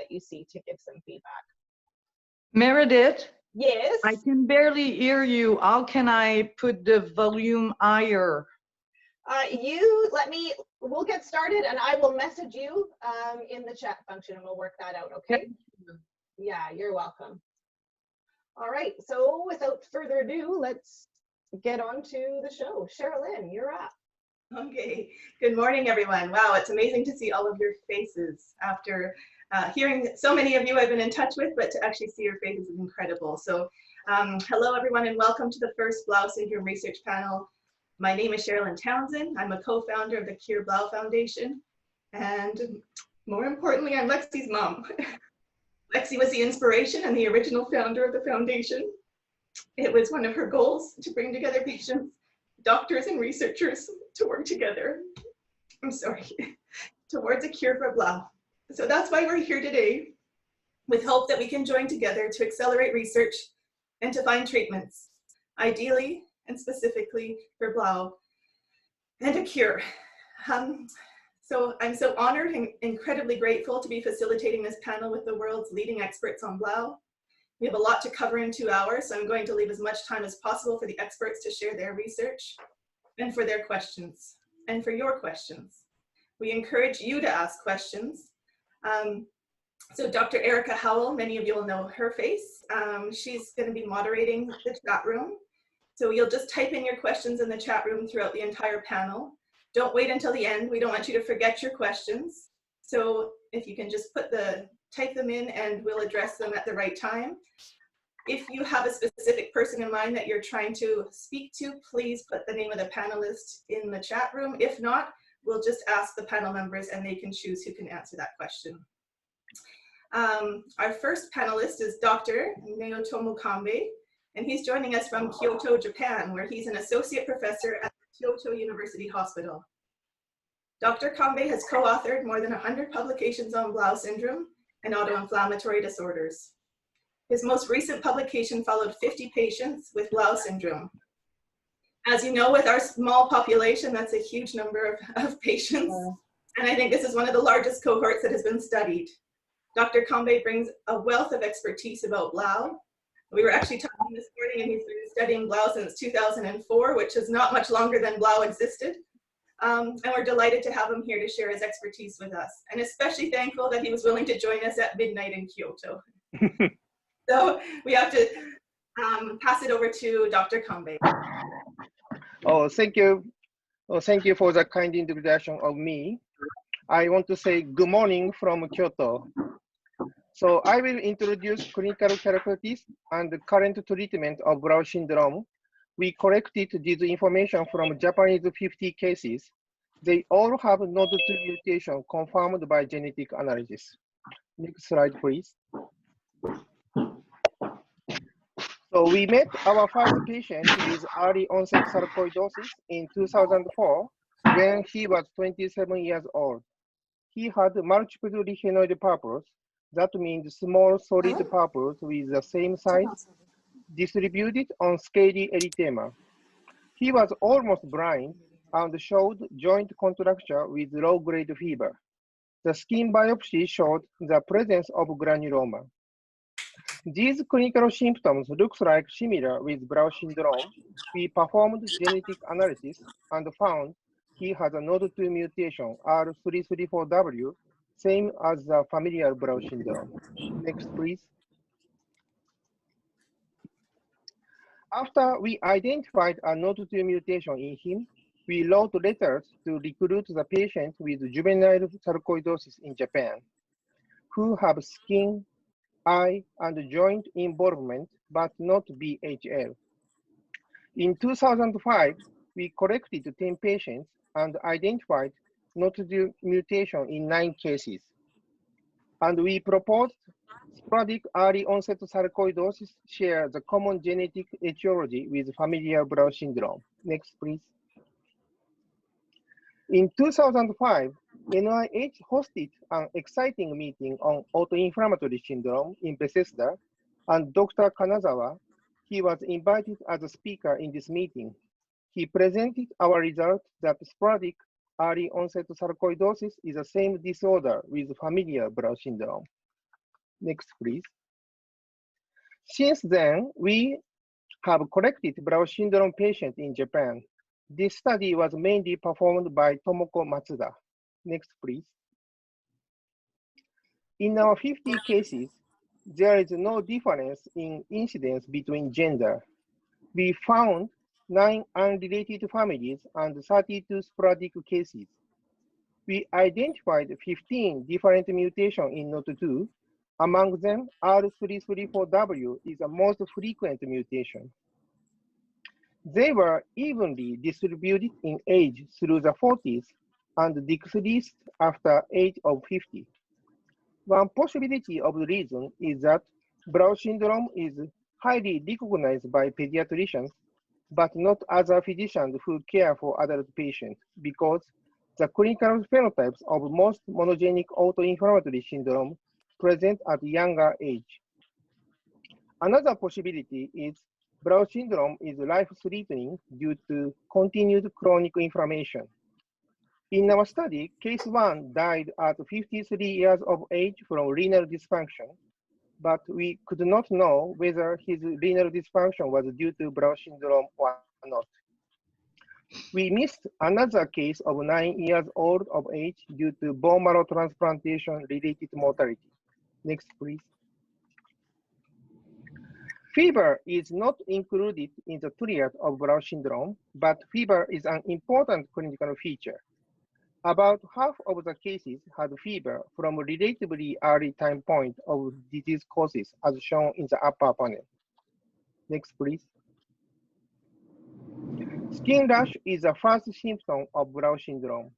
that you see to give some feedback. Meredith? Yes? I can barely hear you. How can I put the volume higher? We'll get started and I will message you in the chat function and we'll work that out, okay? Yeah, you're welcome. All right, so without further ado, let's get on to the show. Sherilyn, you're up. Okay, good morning, everyone. Wow, it's amazing to see all of your faces after hearing so many of you I've been in touch with, but to actually see your faces is incredible. So hello, everyone, and welcome to the first Blau Syndrome Research Panel. My name is Sherilyn Townsend. I'm a co-founder of the Cure Blau Foundation. And more importantly, I'm Lexi's mom. Lexi was the inspiration and the original founder of the foundation. It was one of her goals to bring together patients, doctors, and researchers to work together, towards a cure for Blau. So that's why we're here today, with hope that we can join together to accelerate research and to find treatments, ideally and specifically for Blau, and a cure. So I'm so honored and incredibly grateful to be facilitating this panel with the world's leading experts on Blau. We have a lot to cover in 2 hours, so I'm going to leave as much time as possible for the experts to share their research and for their questions, and for your questions. We encourage you to ask questions. So Dr. Erica Howell, many of you will know her face. She's going to be moderating the chat room. So you'll just type in your questions in the chat room throughout the entire panel. Don't wait until the end. We don't want you to forget your questions. So if you can just type them in and we'll address them at the right time. If you have a specific person in mind that you're trying to speak to, please put the name of the panelist in the chat room. If not, we'll just ask the panel members and they can choose who can answer that question. Our first panelist is Dr. Naotomo Kambe, and he's joining us from Kyoto, Japan, where he's an associate professor at the Kyoto University Hospital. Dr. Kambe has co-authored more than 100 publications on Blau syndrome and autoinflammatory disorders. His most recent publication followed 50 patients with Blau syndrome. As you know, with our small population, that's a huge number of patients. And I think this is one of the largest cohorts that has been studied. Dr. Kambe brings a wealth of expertise about Blau. We were actually talking this morning and he's been studying Blau since 2004, which is not much longer than Blau existed. And we're delighted to have him here to share his expertise with us. And especially thankful that he was willing to join us at midnight in Kyoto. So we have to pass it over to Dr. Kambe. Oh, thank you. Oh, thank you for the kind introduction of me. I want to say good morning from Kyoto. So I will introduce clinical characteristics and the current treatment of Blau syndrome. We collected this information from Japanese 50 cases. They all have node 2 mutation confirmed by genetic analysis. Next slide, please. So we met our first patient with early onset sarcoidosis in 2004 when he was 27 years old. He had multiple lichenoid purples. That means small solid purples with the same size distributed on scaly erythema. He was almost blind and showed joint contracture with low-grade fever. The skin biopsy showed the presence of granuloma. These clinical symptoms look like similar with Blau syndrome. We performed genetic analysis and found he has a node 2 mutation R334W, same as the familiar Blau syndrome. Next, please. After we identified a node 2 mutation in him, we wrote letters to recruit the patient with juvenile sarcoidosis in Japan, who have skin, eye, and joint involvement, but not BHL. In 2005, we collected 10 patients and identified node 2 mutation in 9 cases. And we proposed sporadic early onset sarcoidosis share the common genetic etiology with familiar Blau syndrome. Next, please. In 2005, NIH hosted an exciting meeting on autoinflammatory syndrome in Bethesda, and Dr. Kanazawa, he was invited as a speaker in this meeting. He presented our result that sporadic early onset sarcoidosis is the same disorder with familiar Blau syndrome. Next, please. Since then, we have collected Blau syndrome patients in Japan. This study was mainly performed by Tomoko Matsuda. Next, please. In our 50 cases, there is no difference in incidence between gender. We found 9 unrelated families and 32 sporadic cases. We identified 15 different mutations in NOT2. Among them, R334W is the most frequent mutation. They were evenly distributed in age through the 40s and decreased after age of 50. One possibility of the reason is that Blau syndrome is highly recognized by pediatricians, but not other physicians who care for adult patients, because the clinical phenotypes of most monogenic autoinflammatory syndrome present at younger age. Another possibility is Blau syndrome is life-threatening due to continued chronic inflammation. In our study, case 1 died at 53 years of age from renal dysfunction, but we could not know whether his renal dysfunction was due to Blau syndrome or not. We missed another case of 9 years old of age due to bone marrow transplantation-related mortality. Next, please. Fever is not included in the triad of Blau syndrome, but fever is an important clinical feature. About half of the cases had fever from a relatively early time point of disease causes, as shown in the upper panel. Next, please. Skin rash is the first symptom of Blau syndrome.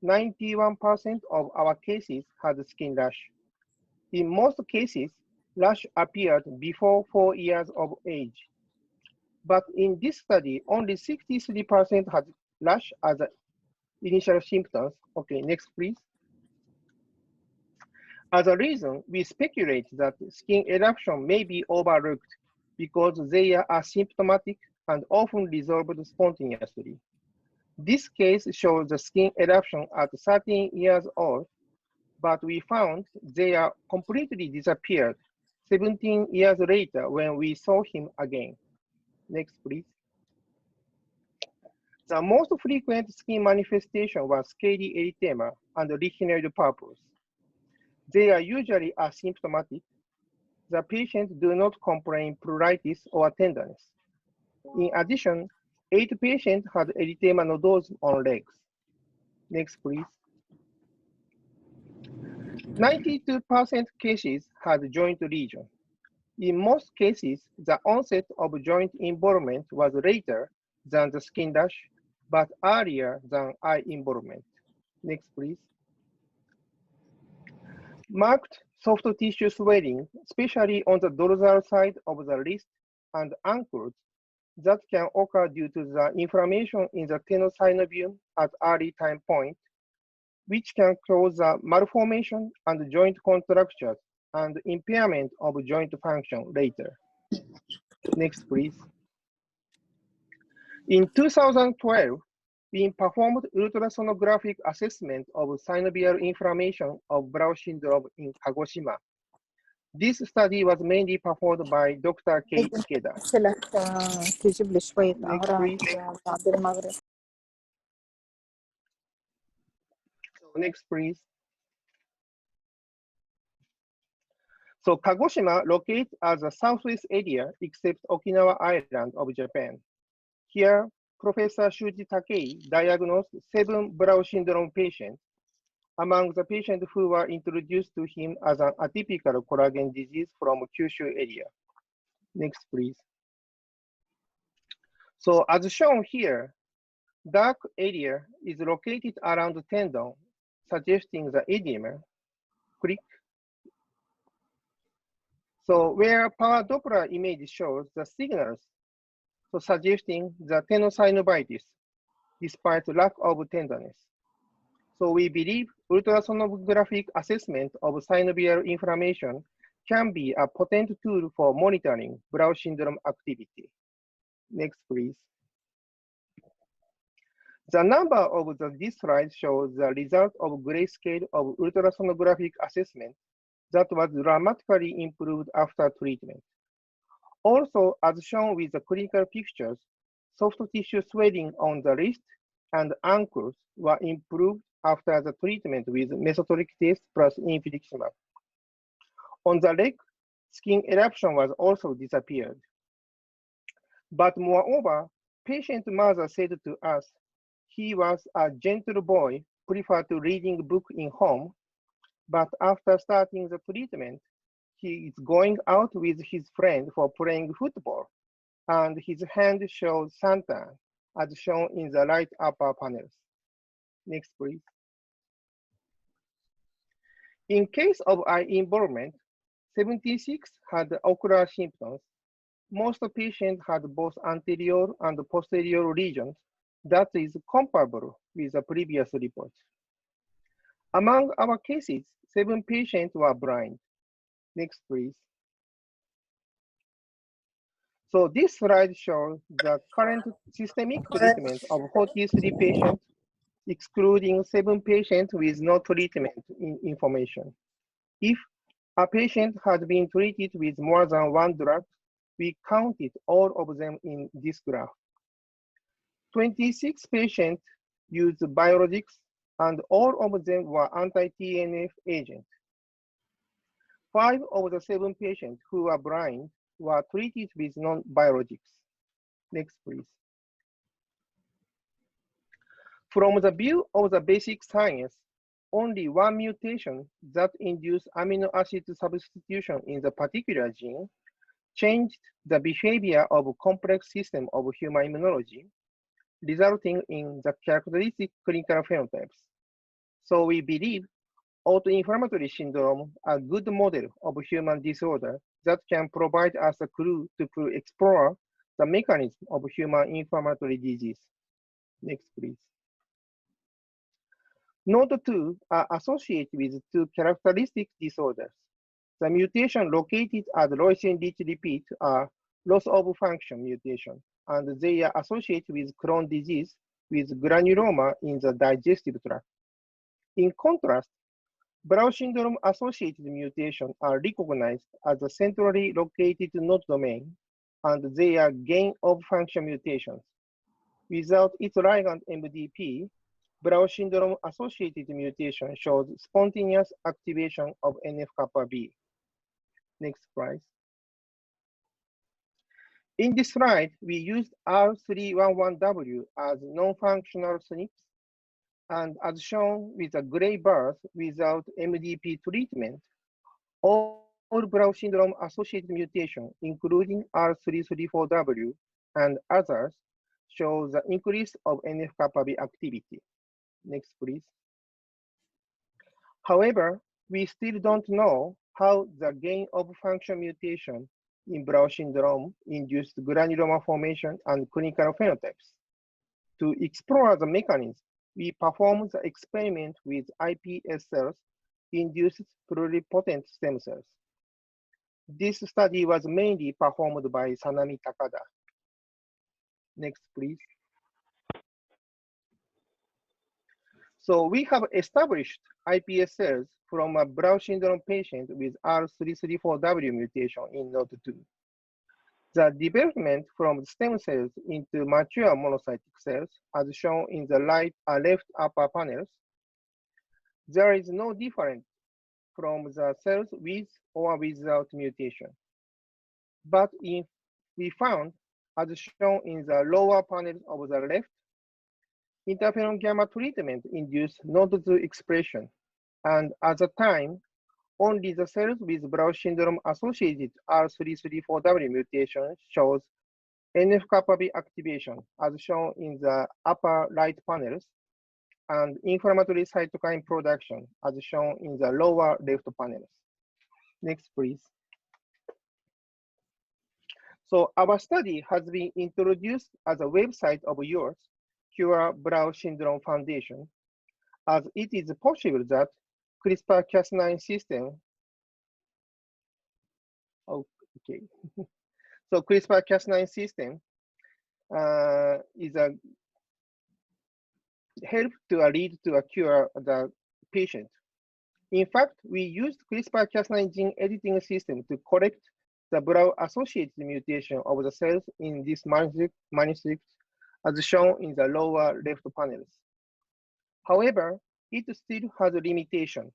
91% of our cases had skin rash. In most cases, rash appeared before 4 years of age. But in this study, only 63% had rash as initial symptoms. Okay, next, please. As a reason, we speculate that skin eruption may be overlooked because they are asymptomatic and often resolved spontaneously. This case shows the skin eruption at 13 years old, but we found they are completely disappeared 17 years later when we saw him again. Next, please. The most frequent skin manifestation was scaly erythema and lichenoid purples. They are usually asymptomatic. The patients do not complain pruritus or tenderness. In addition, 8 patients had erythema nodosa on legs. Next, please. 92% cases had joint lesion. In most cases, the onset of joint involvement was later than the skin rash, but earlier than eye involvement. Next, please. Marked soft tissue swelling, especially on the dorsal side of the wrist and ankles, that can occur due to the inflammation in the tenosynovium at early time point, which can cause a malformation and joint contractures and impairment of joint function later. Next, please. In 2012, we performed ultrasonographic assessment of synovial inflammation of Blau syndrome in Kagoshima. This study was mainly performed by Dr. Kei Ikeda. تجيب لي شوية Next, أغراض please. بعد المغرب. Next, please. So Kagoshima locates as a southwest area except Okinawa Island of Japan. Here, Professor Shuji Takei diagnosed 7 Blau syndrome patients. Among the patients who were introduced to him as an atypical collagen disease from Kyushu area. Next, please. So as shown here, dark area is located around the tendon, suggesting the edema. Click. So where power Doppler image shows the signals, so suggesting the tenosynovitis, despite lack of tenderness. So we believe ultrasonographic assessment of synovial inflammation can be a potent tool for monitoring Blau syndrome activity. Next, please. The number of this slide shows the result of grayscale of ultrasonographic assessment that was dramatically improved after treatment. Also, as shown with the clinical pictures, soft tissue swelling on the wrist and ankles were improved after the treatment with methotrexate plus infliximab. On the leg, skin eruption was also disappeared. But moreover, patient mother said to us, he was a gentle boy, preferred to reading book in home, but after starting the treatment, he is going out with his friend for playing football, and his hand shows suntan, as shown in the right upper panels. Next, please. In case of eye involvement, 76 had ocular symptoms. Most patients had both anterior and posterior lesions that is comparable with the previous report. Among our cases, 7 patients were blind. Next, please. So this slide shows the current systemic treatment of 43 patients, excluding 7 patients with no treatment information. If a patient had been treated with more than one drug, we counted all of them in this graph. 26 patients used biologics, and all of them were anti-TNF agents. 5 of the 7 patients who were blind were treated with non-biologics. Next, please. From the view of the basic science, only one mutation that induced amino acid substitution in the particular gene changed the behavior of a complex system of human immunology, resulting in the characteristic clinical phenotypes. So we believe autoinflammatory syndrome a good model of human disorder that can provide us a clue to explore the mechanism of human inflammatory disease. Next, please. Node 2 are associated with 2 characteristic disorders. The mutation located at leucine-rich repeat are loss of function mutation, and they are associated with Crohn's disease with granuloma in the digestive tract. In contrast, Blau syndrome associated mutations are recognized as a centrally located node domain, and they are gain of function mutations. Without its ligand MDP, Blau syndrome associated mutation shows spontaneous activation of NF-kappa B. Next slide. In this slide, we used R311W as non-functional SNPs, and as shown with the gray bars without MDP treatment, all Blau syndrome associated mutation, including R334W and others, show the increase of NF-kappa B activity. Next, please. However, we still don't know how the gain of function mutation in Blau syndrome induced granuloma formation and clinical phenotypes. To explore the mechanism, we performed the experiment with iPS cells induced pluripotent stem cells. This study was mainly performed by Sanami Takada. Next, please. So we have established iPS cells from a Blau syndrome patient with R334W mutation in node 2. The development from stem cells into mature monocytic cells, as shown in the left upper panels, there is no difference from the cells with or without mutation. But we found, as shown in the lower panels of the left, interferon gamma treatment induced node 2 expression, and at the time, only the cells with Blau syndrome associated R334W mutation shows NF-kappa B activation, as shown in the upper right panels, and inflammatory cytokine production, as shown in the lower left panels. Next, please. So our study has been introduced as a website of yours, Cure Blau Syndrome Foundation, as it is possible that CRISPR-Cas9 system, okay. So CRISPR-Cas9 system is a help to lead to a cure the patient. In fact, we used CRISPR-Cas9 gene editing system to correct the Blau-associated mutation of the cells in this manuscript, as shown in the lower left panels. However, it still has a limitation.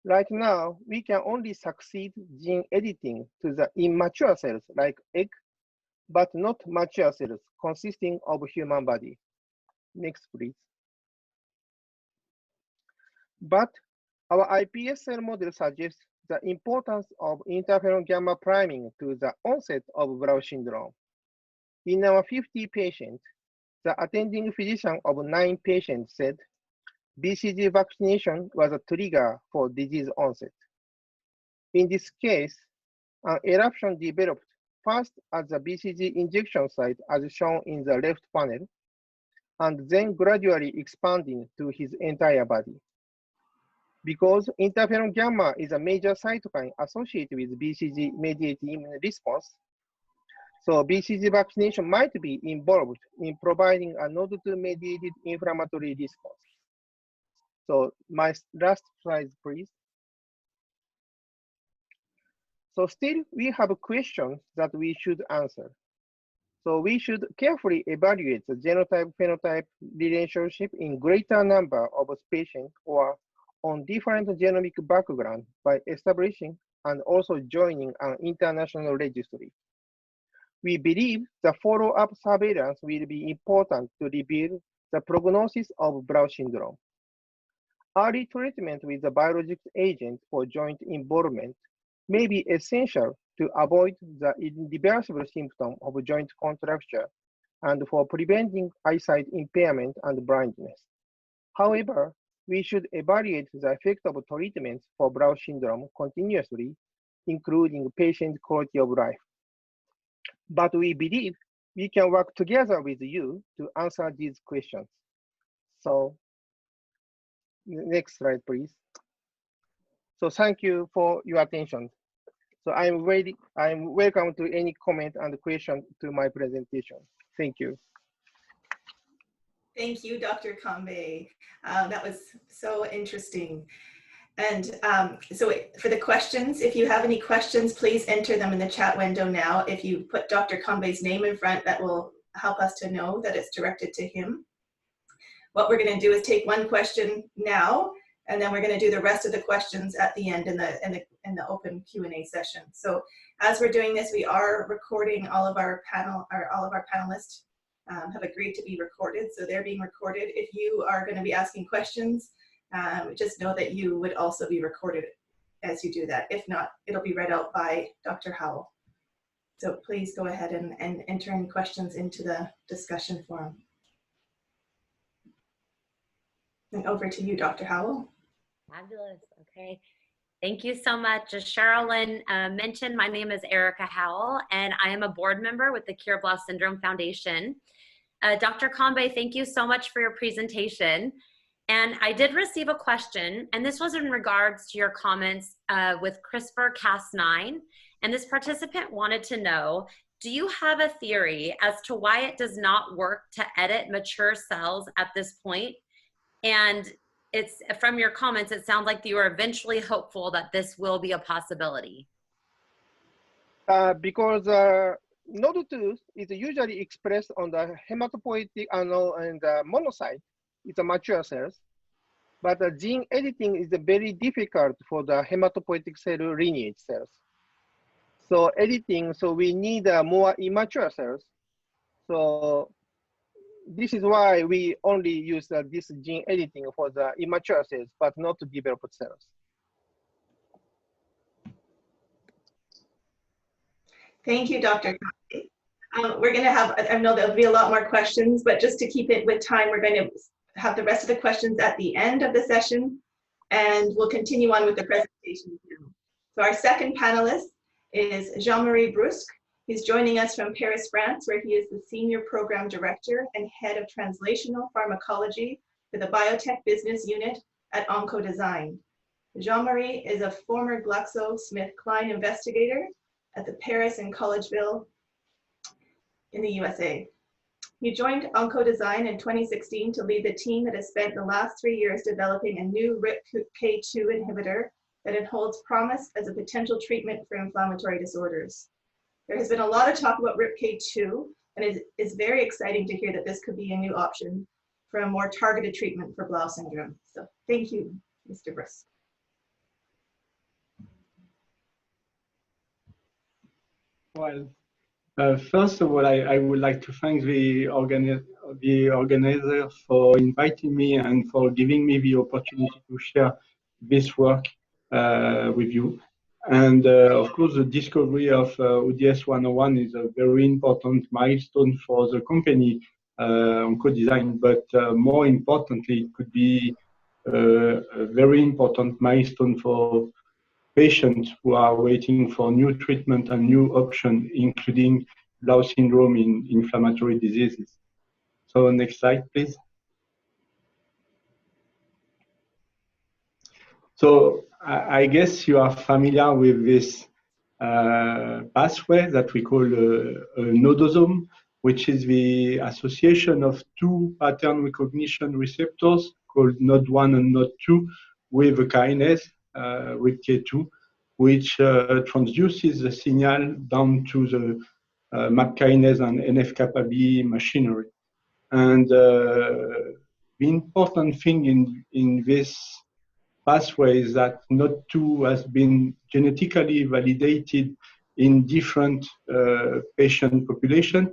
Right now, we can only succeed gene editing to the immature cells like egg, but not mature cells consisting of human body. Next, please. But our iPS cell model suggests the importance of interferon gamma priming to the onset of Blau syndrome. In our 50 patients, the attending physician of 9 patients said BCG vaccination was a trigger for disease onset. In this case, an eruption developed first at the BCG injection site as shown in the left panel, and then gradually expanding to his entire body. Because interferon gamma is a major cytokine associated with BCG-mediated immune response, so BCG vaccination might be involved in providing a NOD2-mediated inflammatory response. So my last slide, please. So still, we have questions that we should answer. So we should carefully evaluate the genotype-phenotype relationship in greater number of patients or on different genomic background by establishing and also joining an international registry. We believe the follow-up surveillance will be important to reveal the prognosis of Blau syndrome. Early treatment with the biologic agent for joint involvement may be essential to avoid the irreversible symptom of joint contracture and for preventing eyesight impairment and blindness. However, we should evaluate the effect of treatments for Blau syndrome continuously, including patient quality of life. But we believe we can work together with you to answer these questions. So, next slide, please. So thank you for your attention. So I'm welcome to any comment and question to my presentation. Thank you. Thank you, Dr. Kambe. That was so interesting. And so for the questions, if you have any questions, please enter them in the chat window now. If you put Dr. Kambe's name in front, that will help us to know that it's directed to him. What we're going to do is take one question now, and then we're going to do the rest of the questions at the end in the open Q&A session. So as we're doing this, we are recording all of our panelists have agreed to be recorded, so they're being recorded. If you are going to be asking questions, just know that you would also be recorded as you do that. If not, it'll be read out by Dr. Howell. So please go ahead and enter any questions into the discussion forum. And over to you, Dr. Howell. Fabulous. Okay. Thank you so much. As Sherilyn mentioned, my name is Erica Howell, and I am a board member with the Cure Blau Syndrome Foundation. Dr. Kambe, thank you so much for your presentation. And I did receive a question, and this was in regards to your comments with CRISPR-Cas9. And this participant wanted to know, do you have a theory as to why it does not work to edit mature cells at this point? And it's from your comments, it sounds like you are eventually hopeful that this will be a possibility. Because NOD2 is usually expressed on the hematopoietic and the monocyte. It's a mature cells, but the gene editing is very difficult for the hematopoietic cell lineage cells. So editing, so we need more immature cells. So this is why we only use this gene editing for the immature cells, but not developed cells. Thank you, Dr. Kambe. We're going to have, I know there'll be a lot more questions, but just to keep it with time, we're going to have the rest of the questions at the end of the session, and we'll continue on with the presentation now. So our second panelist is Jean-Marie Brusque. He's joining us from Paris, France, where he is the Senior Program Director and Head of Translational Pharmacology for the Biotech Business Unit at OncoDesign. Jean-Marie is a former GlaxoSmithKline investigator at the Paris and Collegeville in the USA. You joined Oncodesign in 2016 to lead the team that has spent the last 3 years developing a new RIPK2 inhibitor that holds promise as a potential treatment for inflammatory disorders. There has been a lot of talk about RIPK2, and it is very exciting to hear that this could be a new option for a more targeted treatment for Blau syndrome. So thank you, Mr. Brisk. Well, first of all, I would like to thank the organizer for inviting me and for giving me the opportunity to share this work with you. And of course, the discovery of ODS 101 is a very important milestone for the company, Oncodesign, but more importantly, it could be a very important milestone for patients who are waiting for new treatment and new options, including Blau syndrome in inflammatory diseases. So next slide, please. So I guess you are familiar with this pathway that we call a nodosome, which is the association of two pattern recognition receptors called NOD1 and NOD2 with a kinase, RIPK2, which transduces the signal down to the MAP kinase and NF-kappa B machinery. And the important thing in this pathway is that NOD2 has been genetically validated in different patient population.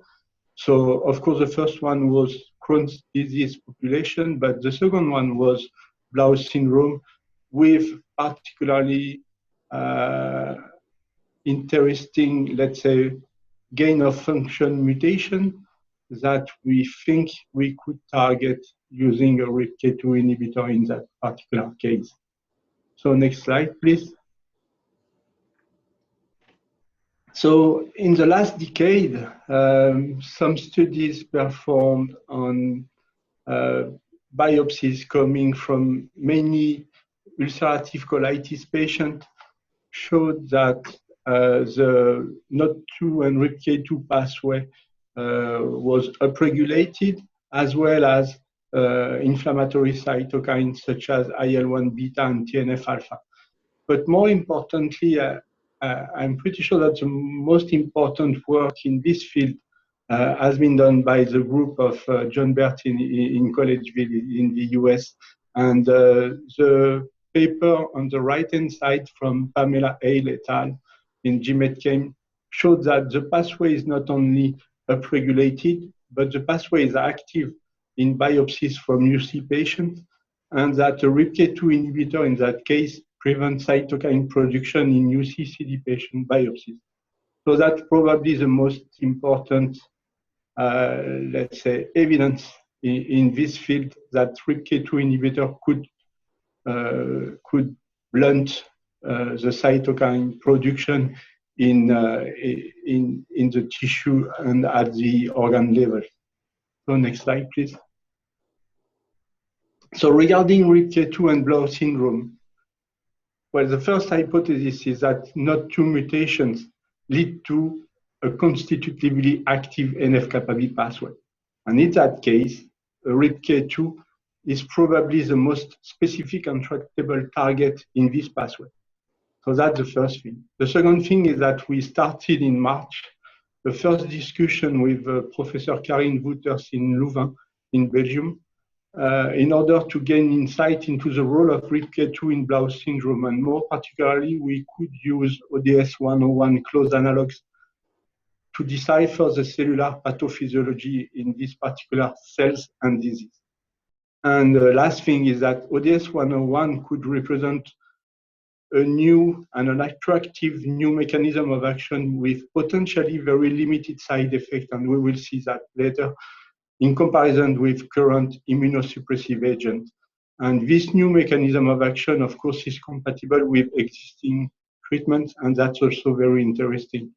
So of course, the first one was Crohn's disease population, but the second one was Blau syndrome with particularly interesting, let's say, gain of function mutation that we think we could target using a RIPK2 inhibitor in that particular case. So next slide, please. So in the last decade, some studies performed on biopsies coming from mainly ulcerative colitis patients showed that the NOD2 and RIPK2 pathway was upregulated, as well as inflammatory cytokines such as IL-1 beta and TNF-alpha. But more importantly, I'm pretty sure that the most important work in this field has been done by the group of John Bert in Collegeville in the US. And the paper on the right-hand side from Pamela Hale et al. In GMedChem showed that the pathway is not only upregulated, but the pathway is active in biopsies from UC patients, and that a RIPK2 inhibitor in that case prevents cytokine production in UC-CD patient biopsies. So that's probably the most important, let's say, evidence in this field that RIPK2 inhibitor could blunt the cytokine production in the tissue and at the organ level. So next slide, please. So regarding RIPK2 and Blau syndrome, well, the first hypothesis is that NOD2 mutations lead to a constitutively active NF-kappa B pathway. And in that case, RIPK2 is probably the most specific and tractable target in this pathway. So that's the first thing. The second thing is that we started in March the first discussion with Professor Karine Wouters in Louvain in Belgium in order to gain insight into the role of RIPK2 in Blau syndrome, and more particularly, we could use ODS 101 close analogs to decipher the cellular pathophysiology in these particular cells and disease. And the last thing is that ODS 101 could represent a new and an attractive new mechanism of action with potentially very limited side effects, and we will see that later, in comparison with current immunosuppressive agents. And this new mechanism of action, of course, is compatible with existing treatments, and that's also very interesting.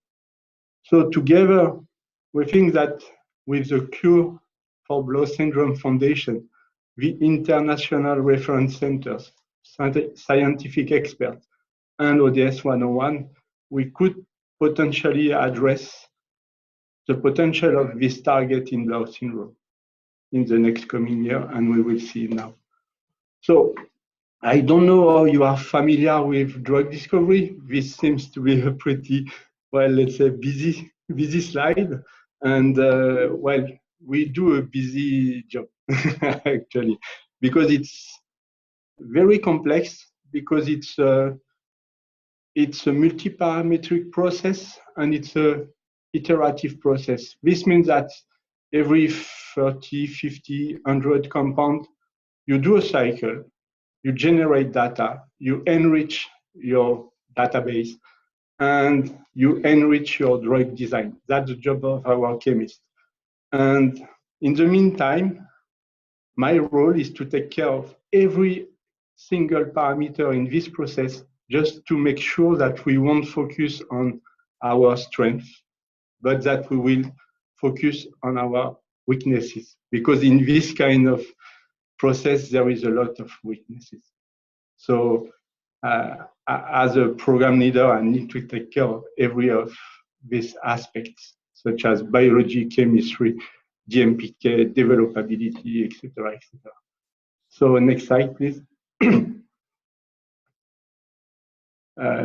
So together, we think that with the Cure for Blau Syndrome Foundation, the international reference centers, scientific experts, and ODS 101, we could potentially address the potential of this target in Blau syndrome in the next coming year, and we will see now. So I don't know how you are familiar with drug discovery. This seems to be a pretty, well, let's say busy slide. And well, we do a busy job actually, because it's very complex, because it's a multi-parametric process and it's a iterative process. This means that every 30, 50, 100 compound, you do a cycle, you generate data, you enrich your database, and you enrich your drug design. That's the job of our chemist. And in the meantime, my role is to take care of every single parameter in this process, just to make sure that we won't focus on our strengths, but that we will focus on our weaknesses. Because in this kind of process, there is a lot of weaknesses. So as a program leader, I need to take care of every of these aspects, such as biology, chemistry, DMPK, developability, etc., etc. So next slide, please.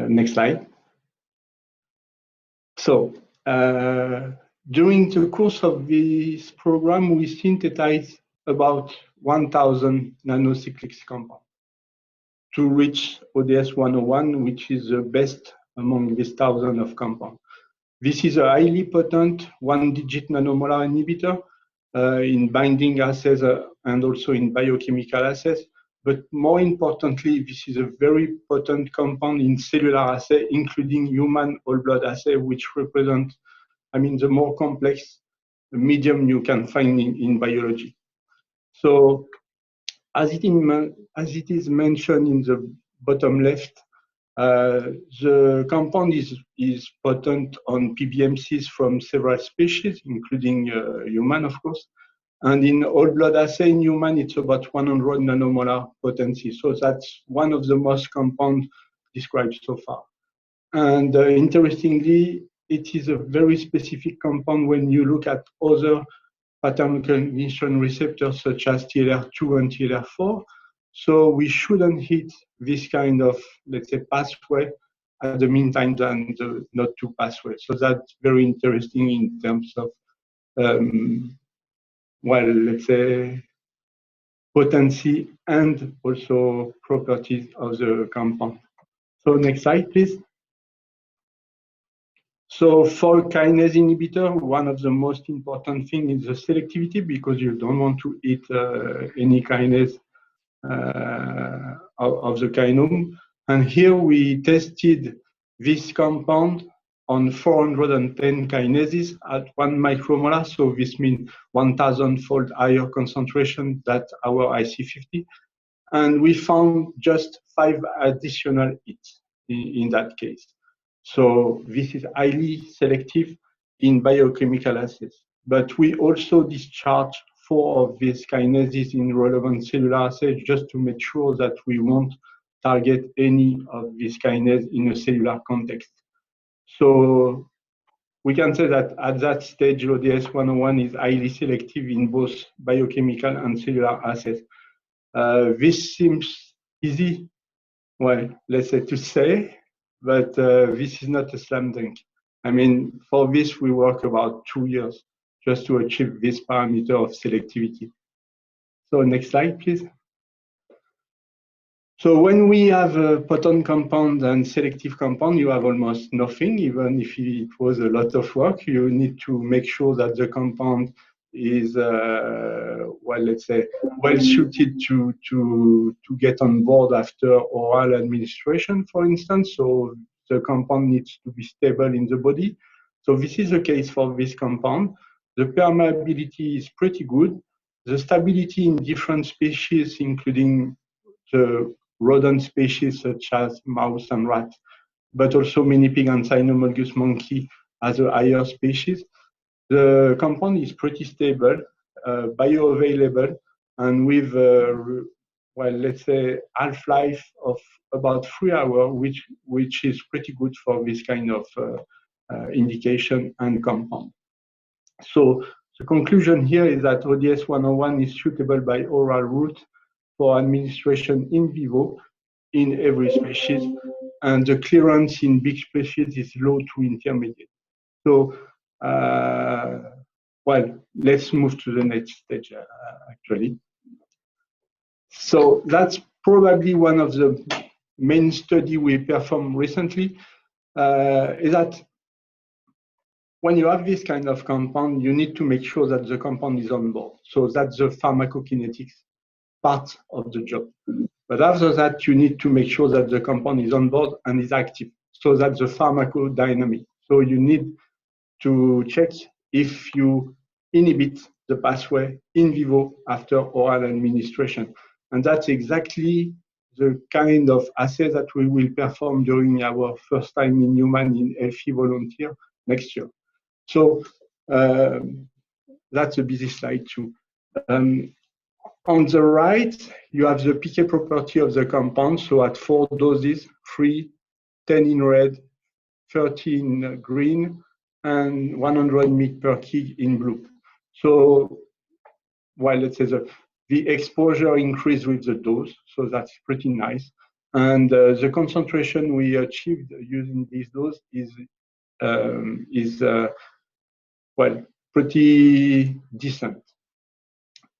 Next slide. So during the course of this program, we synthesized about 1,000 nanocyclic compounds to reach ODS 101, which is the best among this 1,000 of compounds. This is a highly potent one-digit nanomolar inhibitor in binding assays and also in biochemical assays. But more importantly, this is a very potent compound in cellular assay, including human whole blood assay, which represent, I mean, the more complex medium you can find in biology. So as it is mentioned in the bottom left, the compound is potent on PBMCs from several species, including human, of course. And in whole blood assay in human, it's about 100 nanomolar potency. So that's one of the most compounds described so far. And interestingly, it is a very specific compound when you look at other pattern recognition receptors such as TLR2 and TLR4. So we shouldn't hit this kind of, let's say, pathway at the meantime than the NOT2 pathway. So that's very interesting in terms of, well, let's say, potency and also properties of the compound. So next slide, please. So for kinase inhibitor, one of the most important things is the selectivity, because you don't want to hit any kinase of the kinome. And here we tested this compound on 410 kinases at 1 micromolar. So this means 1,000-fold higher concentration than our IC50. And we found just 5 additional hits in that case. So this is highly selective in biochemical assays. But we also discharge 4 of these kinases in relevant cellular assays just to make sure that we won't target any of these kinases in a cellular context. So we can say that at that stage, ODS 101 is highly selective in both biochemical and cellular assays. This seems easy, well, let's say to say, but this is not a slam dunk. I mean, for this, we work about 2 years just to achieve this parameter of selectivity. So next slide, please. So when we have a potent compound and selective compound, you have almost nothing, even if it was a lot of work. You need to make sure that the compound is, well, let's say, well suited to get on board after oral administration, for instance. So the compound needs to be stable in the body. So this is the case for this compound. The permeability is pretty good. The stability in different species, including the rodent species such as mouse and rat, but also mini pig and cynomolgus monkey as a higher species. The compound is pretty stable, bioavailable, and with, well, let's say, half-life of about 3 hours, which is pretty good for this kind of indication and compound. So the conclusion here is that ODS 101 is suitable by oral route for administration in vivo in every species, and the clearance in big species is low to intermediate. So, well, let's move to the next stage, actually. So that's probably one of the main study we performed recently, is that when you have this kind of compound, you need to make sure that the compound is on board. So that's the pharmacokinetics part of the job. But after that, you need to make sure that the compound is on board and is active. So that's the pharmacodynamic. So you need to check if you inhibit the pathway in vivo after oral administration. And that's exactly the kind of assay that we will perform during our first time in human in healthy volunteer next year. So that's a busy slide too. On the right, you have the PK property of the compound. So at 4 doses, 3, 10 in red, 30 in green, and 100 mg per kg in blue. So, well, let's say the exposure increased with the dose, so that's pretty nice. And the concentration we achieved using this dose is well, pretty decent.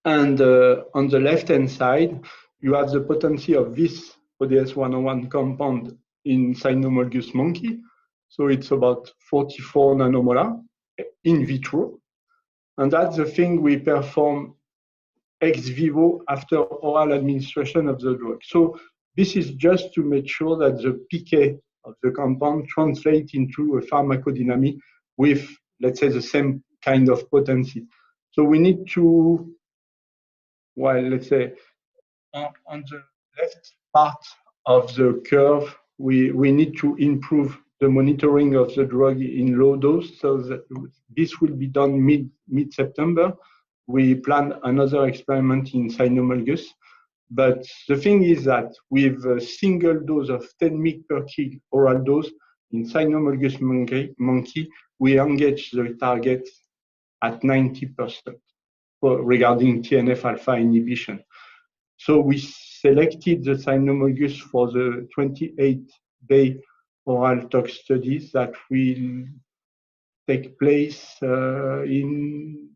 And on the left-hand side, you have the potency of this ODS 101 compound in cynomolgus monkey. So it's about 44 nanomolar in vitro. And that's the thing we perform ex vivo after oral administration of the drug. So this is just to make sure that the PK of the compound translates into a pharmacodynamic with, let's say, the same kind of potency. So we need to, well, let's say, on the left part of the curve, we need to improve the monitoring of the drug in low dose. So that this will be done mid-September. We plan another experiment in cynomolgus. But the thing is that with a single dose of 10 mg per kg oral dose in cynomolgus monkey, we engage the target at 90% regarding TNF-alpha inhibition. So we selected the cynomolgus for the 28-day oral tox studies that will take place in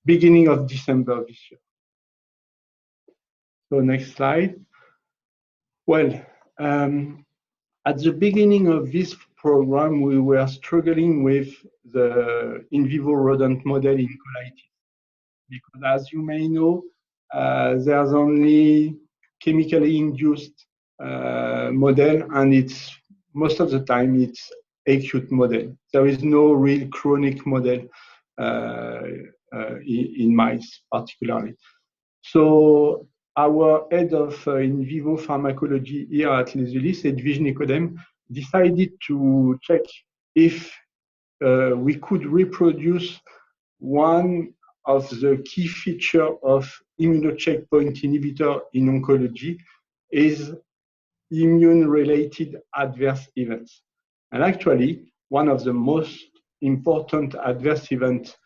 beginning of December this year. So next slide. Well, at the beginning of this program, we were struggling with the in vivo rodent model in colitis. Because as you may know, there's only chemically induced model, and it's most of the time it's acute model. There is no real chronic model in mice particularly. So our head of in vivo pharmacology here at Les Ulis, Edwige Nicodème, decided to check if we could reproduce one of the key features of immunocheckpoint inhibitor in oncology is immune-related adverse events. And actually, one of the most important adverse events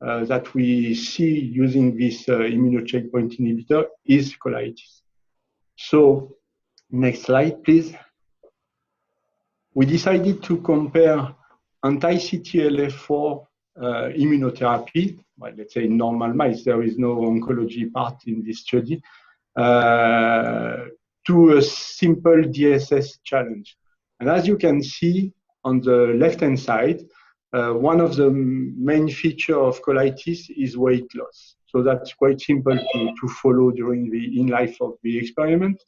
that we see using this immunocheckpoint inhibitor is colitis. So, next slide, please. We decided to compare anti-CTLA-4 immunotherapy, well, let's say in normal mice, there is no oncology part in this study, to a simple DSS challenge. And as you can see on the left-hand side, one of the main features of colitis is weight loss. So that's quite simple to follow during the in-life of the experiment.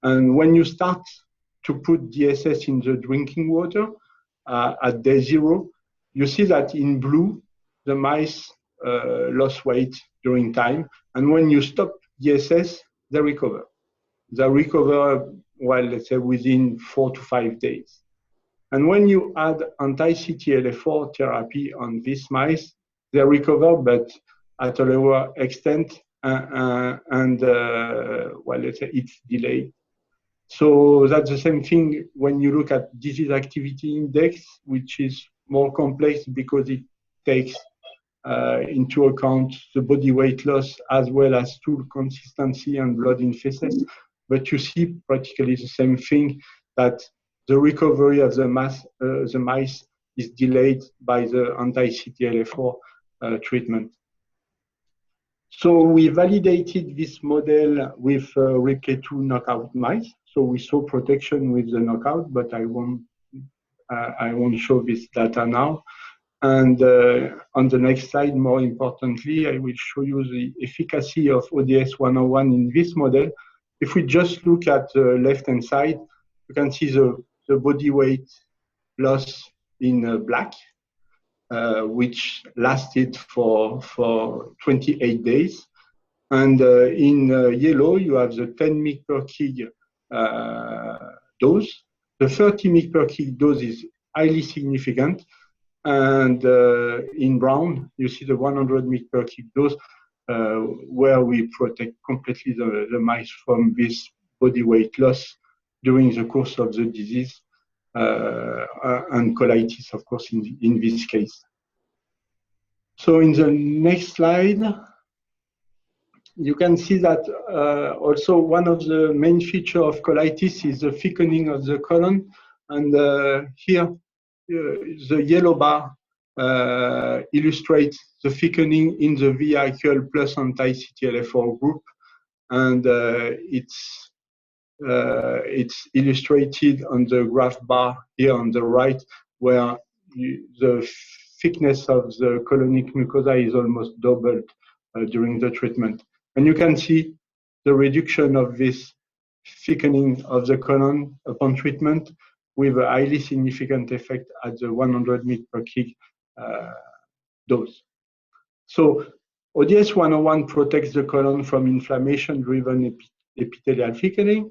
And when you start to put DSS in the drinking water at day 0, you see that in blue, the mice lost weight during time. And when you stop DSS, they recover. They recover, well, let's say within 4 to 5 days. And when you add anti-CTLA-4 therapy on these mice, they recover, but at a lower extent, well, let's say it's delayed. So that's the same thing when you look at disease activity index, which is more complex because it takes into account the body weight loss as well as stool consistency and blood in feces. But you see practically the same thing, that the recovery of the mice is delayed by the anti-CTLA-4 treatment. So we validated this model with RIPK2 knockout mice. So we saw protection with the knockout, but I won't show this data now. And on the next slide, more importantly, I will show you the efficacy of ODS-101 in this model. If we just look at the left-hand side, you can see the body weight loss in black, which lasted for 28 days. And in yellow, you have the 10 mg per kg dose. The 30 mg per kg dose is highly significant. And in brown, you see the 100 mg per kg dose, where we protect completely the mice from this body weight loss during the course of the disease, and colitis, of course, in this case. So in the next slide, you can see that also one of the main features of colitis is the thickening of the colon. And here, the yellow bar illustrates the thickening in the vehicle plus anti-CTLA-4 group. And it's illustrated on the graph bar here on the right, where the thickness of the colonic mucosa is almost doubled during the treatment. And you can see the reduction of this thickening of the colon upon treatment with a highly significant effect at the 100 mg per kg dose. So ODS-101 protects the colon from inflammation-driven epithelial thickening.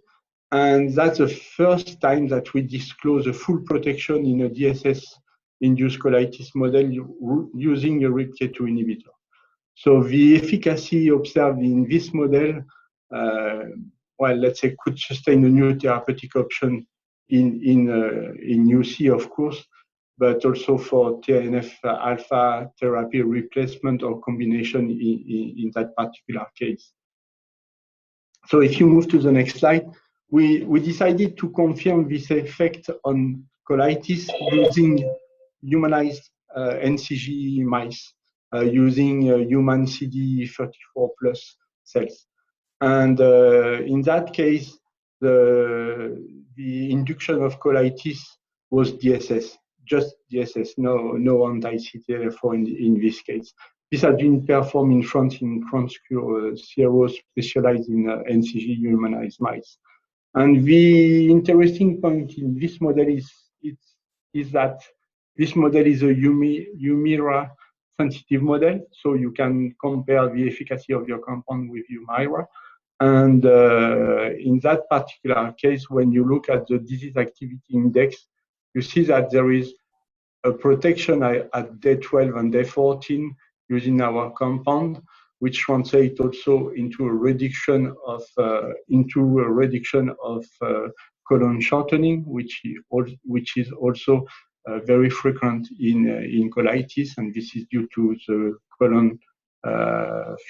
And that's the first time that we disclose a full protection in a DSS-induced colitis model using a RIPK2 inhibitor. So the efficacy observed in this model, well, let's say, could sustain a new therapeutic option in UC, of course, but also for TNF-alpha therapy replacement or combination in that particular case. So if you move to the next slide, we decided to confirm this effect on colitis using humanized NCG mice, using human CD34 plus cells. And in that case, the induction of colitis was DSS, just DSS, no anti-CTLA-4 in this case. This has been performed in France in CRO specialized in NCG humanized mice. And the interesting point in this model is that this model is a Humira sensitive model, so you can compare the efficacy of your compound with Humira. And in that particular case, when you look at the disease activity index, you see that there is a protection at day 12 and day 14 using our compound, which translates also into a reduction of colon shortening, which is also very frequent in colitis, and this is due to the colon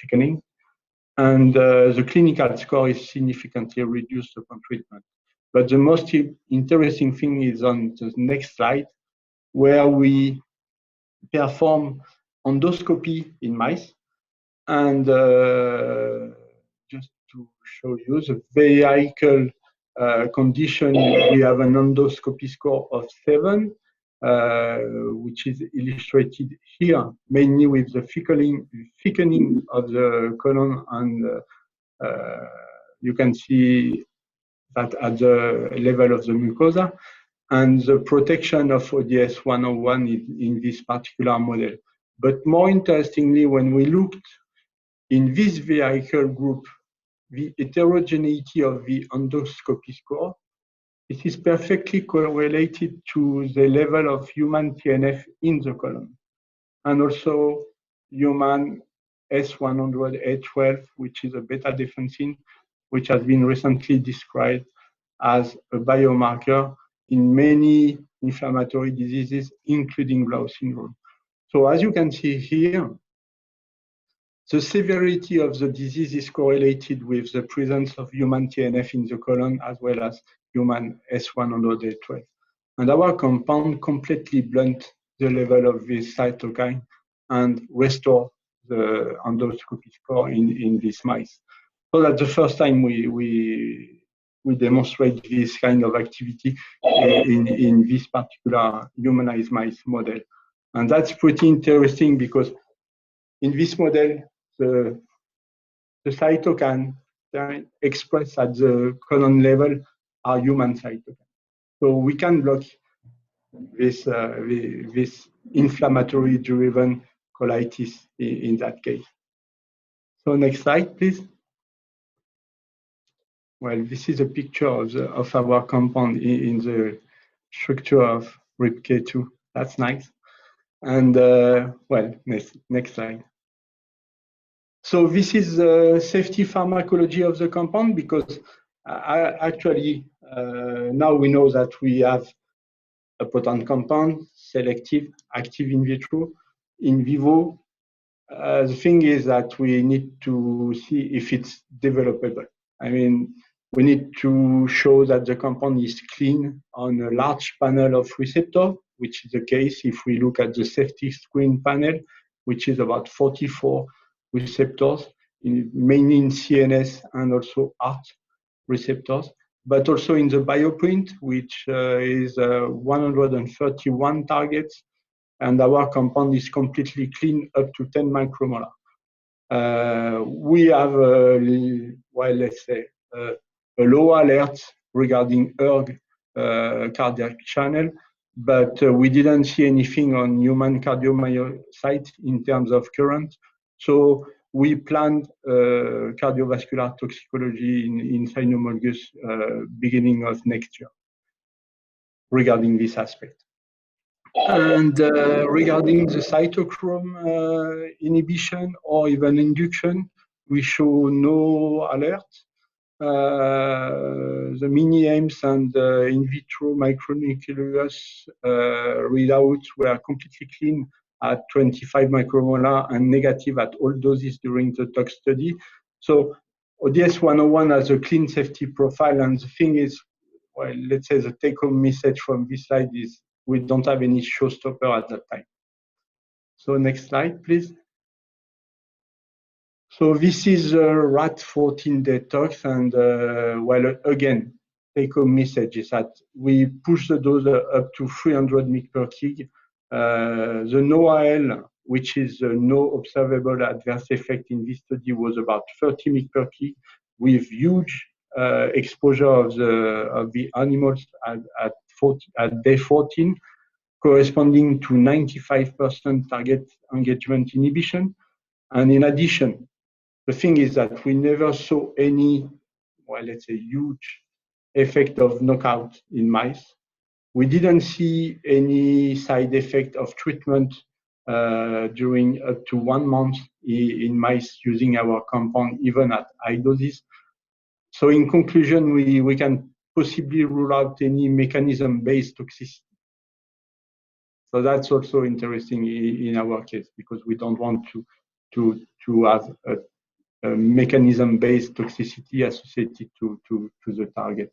thickening. And the clinical score is significantly reduced upon treatment. But the most interesting thing is on the next slide, where we perform endoscopy in mice. And just to show you the vehicle condition, we have an endoscopy score of 7, which is illustrated here, mainly with the thickening of the colon. And you can see that at the level of the mucosa, and the protection of ODS-101 in this particular model. But more interestingly, when we looked in this vehicle group, the heterogeneity of the endoscopy score, it is perfectly correlated to the level of human TNF in the colon, and also human S100A12, which is a beta-defensin, which has been recently described as a biomarker in many inflammatory diseases, including Blau syndrome. So as you can see here, The severity of the disease is correlated with the presence of human TNF in the colon as well as human S100A12. And our compound completely blunt the level of this cytokine and restore the endoscopy score in these mice. So that's the first time we demonstrate this kind of activity in this particular humanized mice model. And that's pretty interesting because in this model, the cytokine expressed at the colon level are human cytokines. So we can block this, this inflammatory driven colitis in that case. So next slide, please. Well, this is a picture of our compound in the structure of RIPK2. That's nice. And well, next slide. So this is the safety pharmacology of the compound because actually now we know that we have a potent compound, selective, active in vitro, in vivo. The thing is that we need to see if it's developable. I mean, we need to show that the compound is clean on a large panel of receptors, which is the case if we look at the safety screen panel, which is about 44 receptors, mainly in CNS and also heart receptors, but also in the bioprint, which is 131 targets, and our compound is completely clean up to 10 micromolar. We have, well, let's say, a low alert regarding ERG cardiac channel, but we didn't see anything on human cardiomyocyte in terms of current. So we planned cardiovascular toxicology in cynomolgus beginning of next year regarding this aspect. And regarding the cytochrome inhibition or even induction, we show no alert. The mini-AIMS and in vitro micronucleus readouts were completely clean at 25 micromolar and negative at all doses during the tox study. So ODS 101 has a clean safety profile, and the thing is, well, let's say the take-home message from this slide is we don't have any showstopper at that time. So next slide, please. So this is a rat 14-day tox, and well, again, take-home message is that we push the dose up to 300 mg per kg. The NOAL, which is no observable adverse effect in this study, was about 30 mg per kg, with huge exposure of the animals at day 14, corresponding to 95% target engagement inhibition. And in addition, the thing is that we never saw any, well, let's say, huge effect of knockout in mice. We didn't see any side effect of treatment during up to 1 month in mice using our compound, even at high doses. So in conclusion, we can possibly rule out any mechanism-based toxicity. So that's also interesting in our case because we don't want to have a mechanism-based toxicity associated to the target.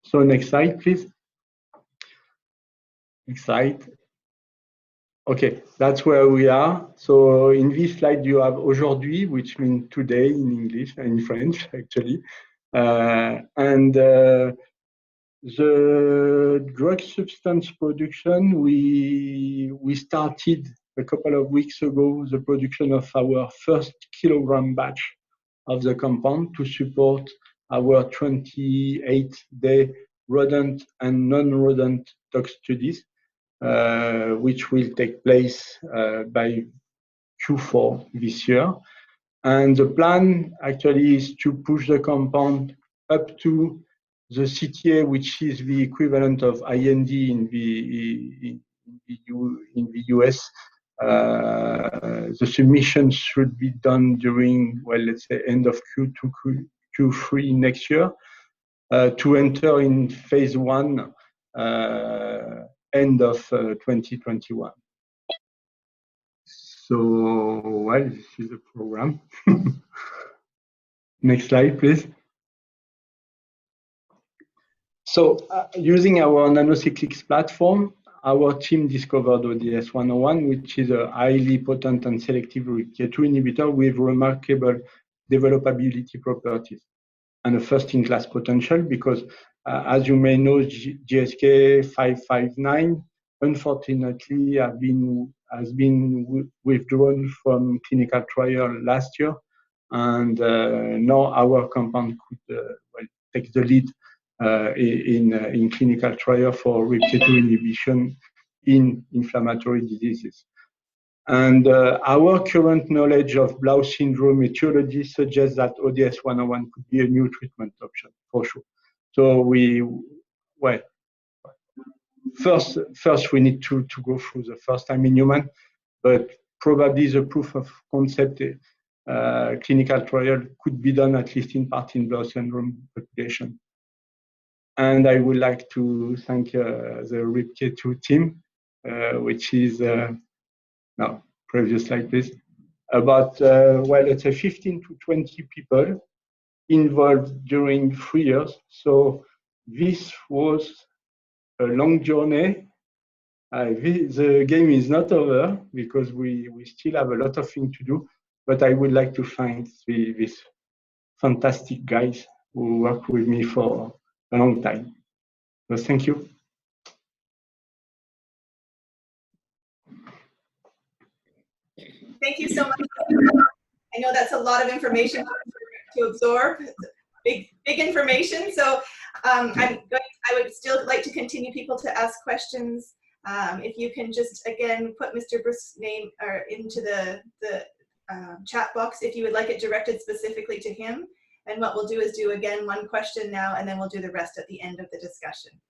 So next slide, please. Next slide. Okay, that's where we are. So in this slide, you have aujourd'hui, which means today in English and in French, actually. The drug substance production, we started a couple of weeks ago the production of our first kilogram batch of the compound to support our 28-day rodent and non-rodent tox studies, which will take place by Q4 this year. And the plan actually is to push the compound up to the CTA, which is the equivalent of IND in the US. The submission should be done during, well, let's say, end of Q2, Q3 next year, to enter in phase 1 end of 2021. So, well, this is the program. Next slide, please. So, using our nanocyclics platform, our team discovered ODS-101, which is a highly potent and selective RIPK2 inhibitor with remarkable developability properties and a first-in-class potential because, as you may know, GSK 559 unfortunately has been withdrawn from clinical trial last year, and now our compound could well, take the lead in clinical trial for RIPK2 inhibition in inflammatory diseases. And our current knowledge of Blau syndrome etiology suggests that ODS-101 could be a new treatment option for sure. So well, first we need to go through the first time in human, but probably the proof of concept clinical trial could be done at least in part in Blau syndrome population. And I would like to thank the RIPK2 team, which is now, previous slide, please. About, well, let's say 15 to 20 people involved during 3 years. So this was a long journey. The game is not over because we still have a lot of things to do, but I would like to thank these fantastic guys who worked with me for a long time. So thank you. Thank you so much. I know that's a lot of information to absorb, big information. So I would still like to continue people to ask questions. If you can just, again, put Mr. Bruce's name into the chat box if you would like it directed specifically to him. And what we'll do is do, again, one question now, and then we'll do the rest at the end of the discussion.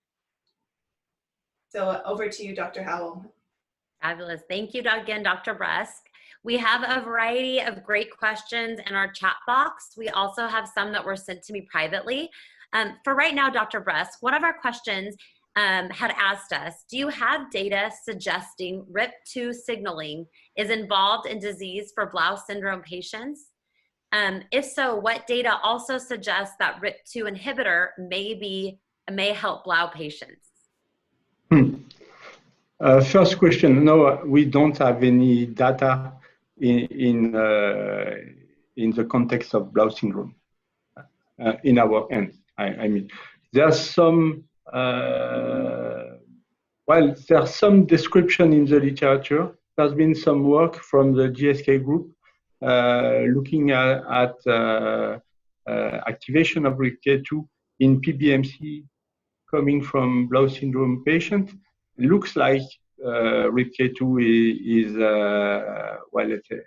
So over to you, Dr. Howell. Fabulous. Thank you again, Dr. Brusk. We have a variety of great questions in our chat box. We also have some that were sent to me privately. For right now, Dr. Brusk, one of our questions had asked us, do you have data suggesting RIP2 signaling is involved in disease for Blau syndrome patients? If so, what data also suggests that RIP2 inhibitor may help Blau patients? First question, no, we don't have any data in the context of Blau syndrome in our hands. I mean, there's some, well, there's some description in the literature. There's been some work from the GSK group looking at activation of RIPK2 in PBMC coming from Blau syndrome patients. It looks like RIPK2 is well, let's say,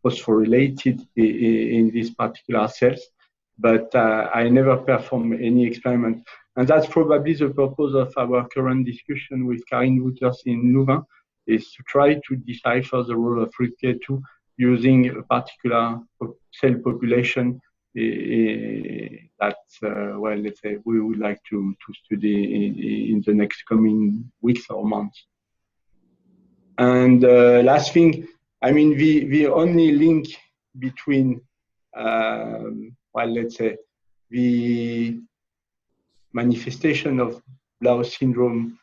phosphorylated in these particular cells, but I never performed any experiment. And that's probably the purpose of our current discussion with Karine Wouters in Louvain, is to try to decipher the role of RIPK2 using a particular cell population that, well, let's say, we would like to study in the next coming weeks or months. And last thing, I mean, the only link between, well, let's say, the manifestation of Blau syndrome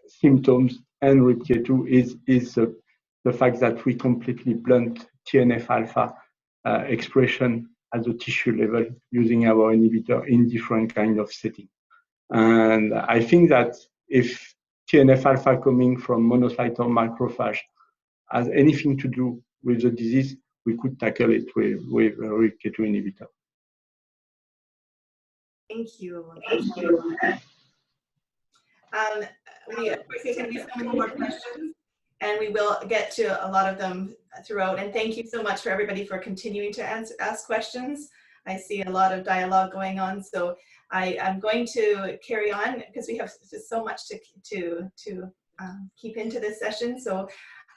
symptoms and RIPK2 is the fact that we completely blunt TNF-alpha expression at the tissue level using our inhibitor in different kind of settings. And I think that if TNF-alpha coming from monocyte or macrophage has anything to do with the disease, we could tackle it with a RIPK2 inhibitor. Thank you. Thank you. Of course, there's going to be some more questions, and we will get to a lot of them throughout. And thank you so much for everybody for continuing to ask questions. I see a lot of dialogue going on, so I'm going to carry on because we have just so much to keep into this session. So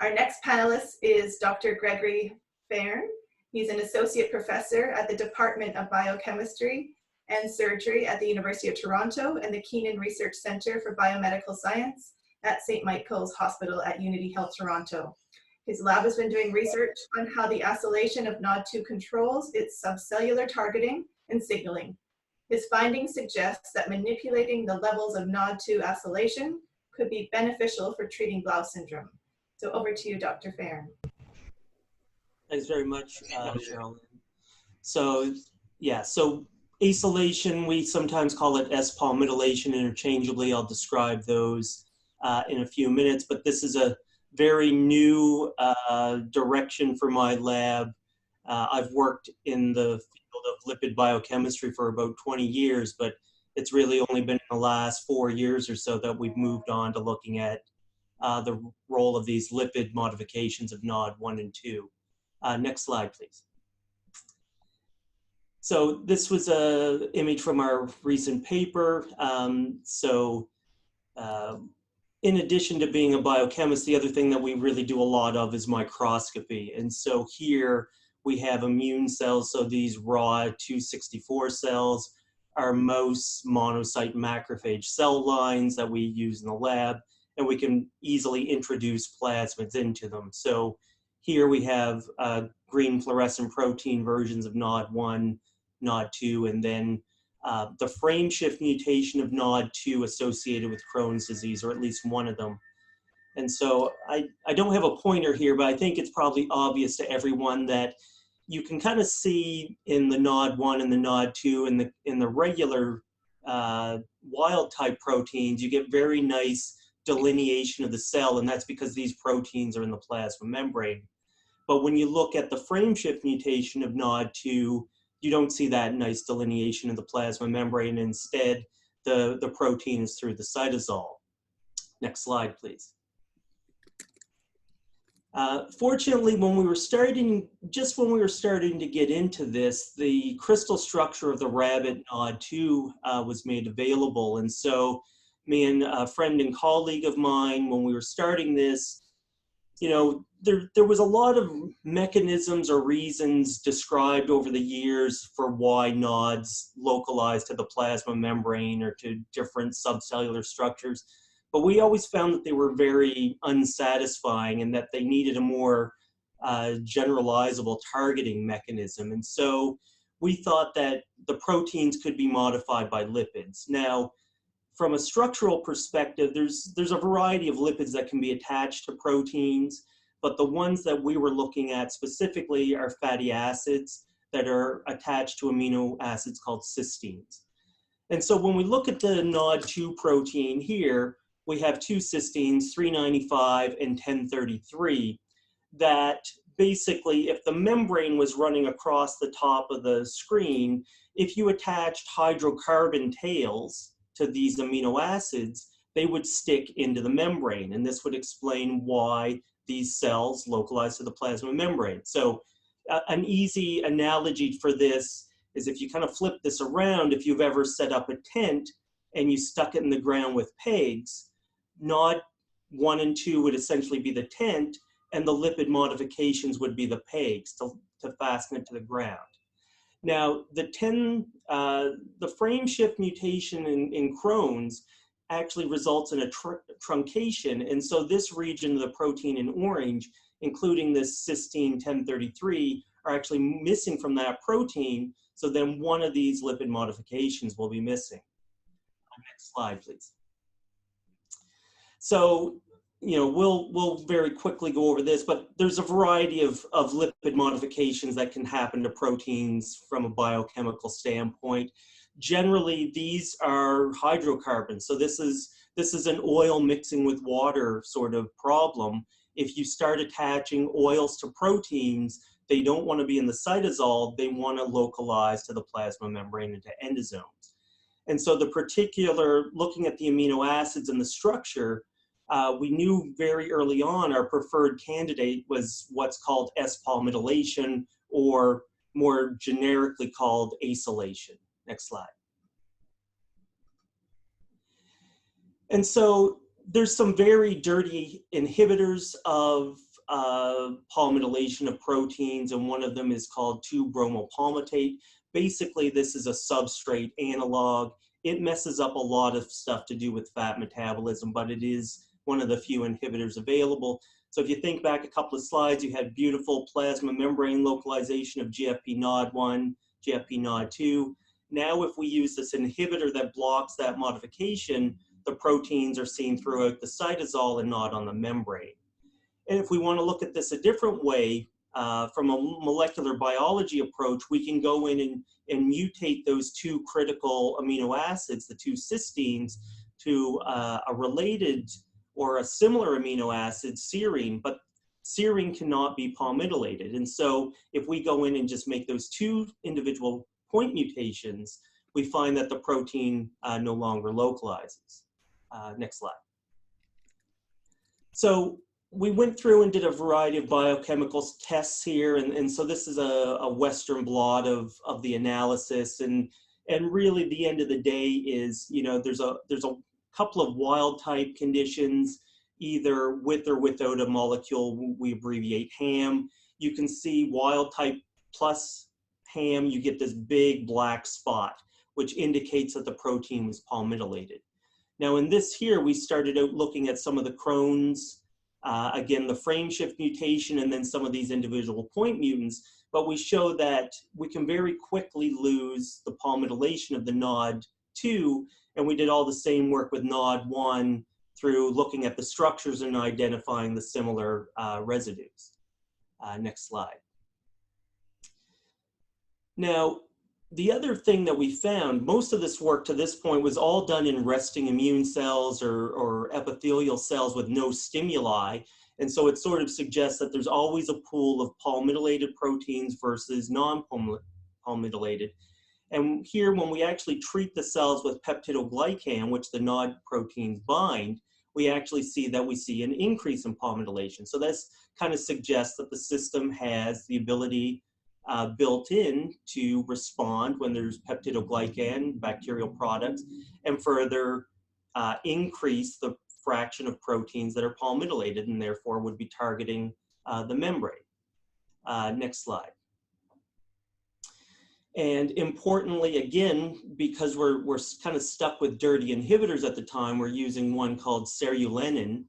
our next panelist is Dr. Gregory Fairn. He's an associate professor at the Department of Biochemistry and Surgery at the University of Toronto and the Keenan Research Center for Biomedical Science at St. Michael's Hospital at Unity Health Toronto. His lab has been doing research on how the acylation of NOD2 controls its subcellular targeting and signaling. His findings suggest that manipulating the levels of NOD2 acylation could be beneficial for treating Blau syndrome. So over to you, Dr. Farron. Thanks very much, Cheryl. So yeah, so acylation, we sometimes call it S-palmitoylation interchangeably. I'll describe those in a few minutes, but this is a very new direction for my lab. I've worked in the field of lipid biochemistry for about 20 years, but it's really only been in the last 4 years or so that we've moved on to looking at the role of these lipid modifications of NOD1 and 2. Next slide, please. So this was an image from our recent paper. In addition to being a biochemist, the other thing that we really do a lot of is microscopy. And so here we have immune cells. So these raw 264 cells are mouse monocyte macrophage cell lines that we use in the lab, and we can easily introduce plasmids into them. So here we have green fluorescent protein versions of NOD1, NOD2, and then the frame shift mutation of NOD2 associated with Crohn's disease, or at least one of them. And so I don't have a pointer here, but I think it's probably obvious to everyone that you can kind of see in the NOD1 and the NOD2 in the regular wild type proteins, you get very nice delineation of the cell, and that's because these proteins are in the plasma membrane. But when you look at the frame shift mutation of NOD2, you don't see that nice delineation of the plasma membrane. Instead, the protein is through the cytosol. Next slide, please. Fortunately, when we were starting to get into this, the crystal structure of the rabbit NOD2 was made available. And so me and a friend and colleague of mine, when we were starting this, you know, there was a lot of mechanisms or reasons described over the years for why nods localize to the plasma membrane or to different subcellular structures. But we always found that they were very unsatisfying and that they needed a more generalizable targeting mechanism. And so we thought that the proteins could be modified by lipids. Now, from a structural perspective, there's a variety of lipids that can be attached to proteins, but the ones that we were looking at specifically are fatty acids that are attached to amino acids called cysteines. And so when we look at the NOD2 protein here, we have two cysteines, 395 and 1033, that basically, if the membrane was running across the top of the screen, if you attached hydrocarbon tails to these amino acids, they would stick into the membrane. And this would explain why these cells localize to the plasma membrane. So an easy analogy for this is if you kind of flip this around, if you've ever set up a tent and you stuck it in the ground with pegs, NOD1 and 2 would essentially be the tent, and the lipid modifications would be the pegs to fasten it to the ground. Now, the frame shift mutation in Crohn's actually results in a truncation, and so this region of the protein in orange, including this cysteine 1033, are actually missing from that protein, so then one of these lipid modifications will be missing. Next slide, please. So, you know, we'll very quickly go over this, but there's a variety of lipid modifications that can happen to proteins from a biochemical standpoint. Generally, these are hydrocarbons. So this is an oil mixing with water sort of problem. If you start attaching oils to proteins, they don't want to be in the cytosol, they want to localize to the plasma membrane and to endosomes. And so the particular, looking at the amino acids and the structure, we knew very early on our preferred candidate was what's called S-palmitoylation, or more generically called acylation. Next slide. And so there's some very dirty inhibitors of palmitylation of proteins, and one of them is called 2-bromopalmitate. Basically, this is a substrate analog. It messes up a lot of stuff to do with fat metabolism, but it is one of the few inhibitors available. So if you think back a couple of slides, you had beautiful plasma membrane localization of GFP-NOD1, GFP-NOD2. Now if we use this inhibitor that blocks that modification, the proteins are seen throughout the cytosol and not on the membrane. And if we want to look at this a different way, from a molecular biology approach, we can go in and mutate those two critical amino acids, the two cysteines, to a related or a similar amino acid, serine, but serine cannot be palmitoylated. And so if we go in and just make those two individual point mutations, we find that the protein no longer localizes. Next slide. So we went through and did a variety of biochemical tests here, and so this is a Western blot of the analysis, and really the end of the day is, you know, there's a couple of wild type conditions, either with or without a molecule we abbreviate HAM. You can see wild type plus HAM, you get this big black spot, which indicates that the protein was palmitoylated. Now in this here, we started out looking at some of the Crohn's, again, the frame shift mutation, and then some of these individual point mutants, but we show that we can very quickly lose the palmitylation of the NOD2, and we did all the same work with NOD1 through looking at the structures and identifying the similar residues. Next slide. Now, the other thing that we found, most of this work to this point was all done in resting immune cells or epithelial cells with no stimuli. And so it sort of suggests that there's always a pool of palmitoylated proteins versus non-palmitoylated. And here, when we actually treat the cells with peptidoglycan, which the NOD proteins bind, we actually see that we see an increase in palmitylation. So this kind of suggests that the system has the ability built in to respond when there's peptidoglycan, bacterial products, and further increase the fraction of proteins that are palmitoylated and therefore would be targeting the membrane. Next slide. And importantly, again, because we're kind of stuck with dirty inhibitors at the time, we're using one called cerulenin.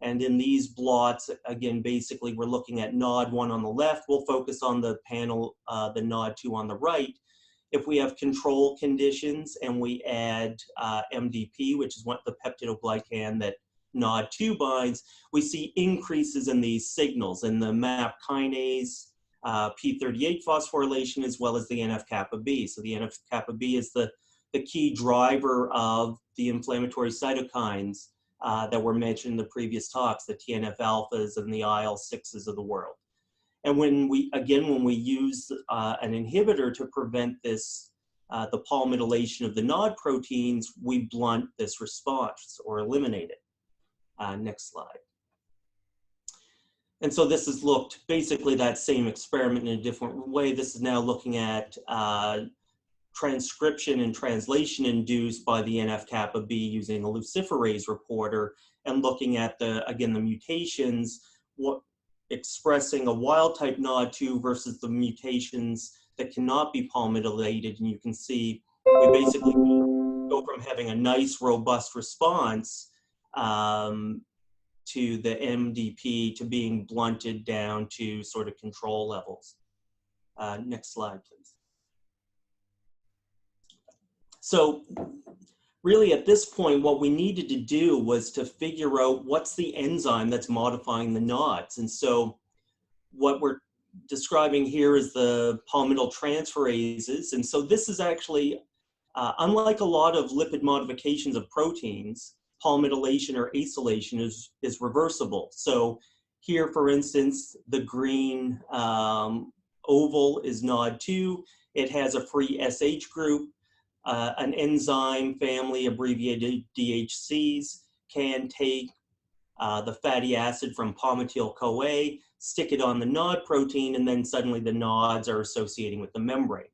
And in these blots, again, basically we're looking at NOD1 on the left. We'll focus on the panel, the NOD2 on the right. If we have control conditions and we add MDP, which is what the peptidoglycan that NOD2 binds, we see increases in these signals in the MAP kinase, P38 phosphorylation, as well as the NF-kappa B. So the NF-kappa B is the key driver of the inflammatory cytokines that were mentioned in the previous talks, the TNF-alphas and the IL-6s of the world. And when we use an inhibitor to prevent this, the palmitylation of the NOD proteins, we blunt this response or eliminate it. Next slide. And so this has looked basically that same experiment in a different way. This is now looking at transcription and translation induced by the NF-kappa B using a luciferase reporter, and looking at the mutations, expressing a wild type NOD2 versus the mutations that cannot be palmitoylated. And you can see we basically go from having a nice robust response to the MDP to being blunted down to sort of control levels. Next slide, please. So really at this point, what we needed to do was to figure out what's the enzyme that's modifying the NODs. And so what we're describing here is the palmityltransferases. And so this is actually, unlike a lot of lipid modifications of proteins, palmitylation or acylation is reversible. So here, for instance, the green oval is NOD2. It has a free SH group. An enzyme family, abbreviated DHCs, can take the fatty acid from palmityl-CoA, stick it on the NOD protein, and then suddenly the NODs are associating with the membrane.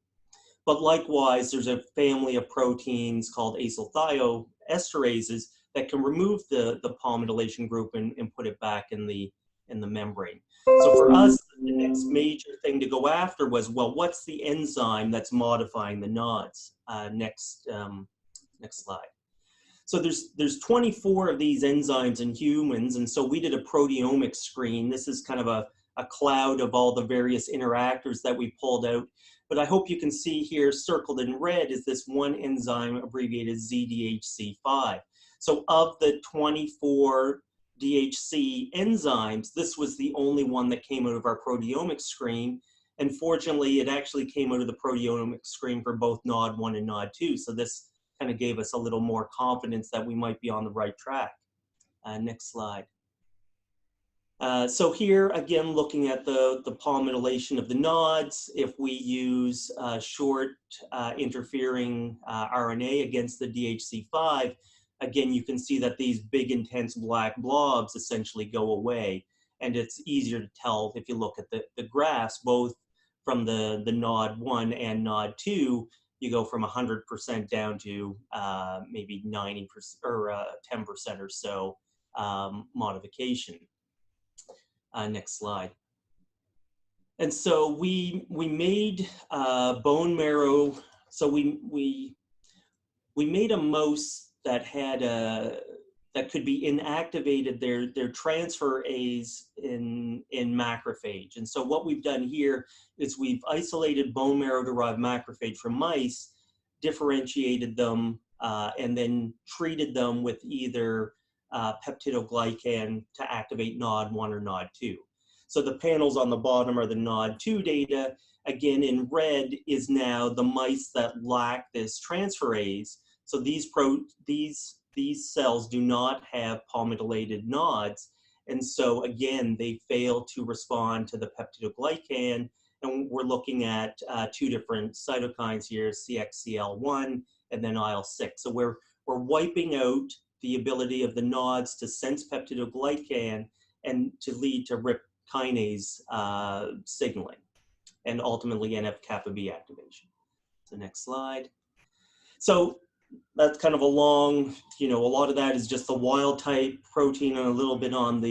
But likewise, there's a family of proteins called acylthioesterases that can remove the palmitylation group and put it back in the membrane. So for us, the next major thing to go after was, well, what's the enzyme that's modifying the NODs? Next slide. So there's 24 of these enzymes in humans, and so we did a proteomics screen. This is kind of a cloud of all the various interactors that we pulled out. But I hope you can see here circled in red is this one enzyme abbreviated ZDHC5. So of the 24 DHC enzymes, this was the only one that came out of our proteomics screen. And fortunately, it actually came out of the proteomics screen for both NOD1 and NOD2. So this kind of gave us a little more confidence that we might be on the right track. Next slide. So here, again, looking at the polymethylation of the nods, if we use short interfering RNA against the DHC5, again, you can see that these big, intense black blobs essentially go away. And it's easier to tell if you look at the graphs, both from the NOD1 and NOD2, you go from 100% down to maybe 90% or 10% or so modification. Next slide. And so we made bone marrow. So we made a mouse that had that could be inactivated their transferase in macrophage. And so what we've done here is we've isolated bone marrow derived macrophage from mice, differentiated them, and then treated them with either peptidoglycan to activate NOD1 or NOD2. So the panels on the bottom are the NOD2 data. Again, in red is now the mice that lack this transferase. So these cells do not have palmitylated nods. And so again, they fail to respond to the peptidoglycan. And we're looking at two different cytokines here, CXCL1 and then IL-6. So we're wiping out the ability of the nods to sense peptidoglycan and to lead to RIP kinase signaling and ultimately NF-kappa B activation. So next slide. So that's kind of a long, a lot of that is just the wild type protein and a little bit on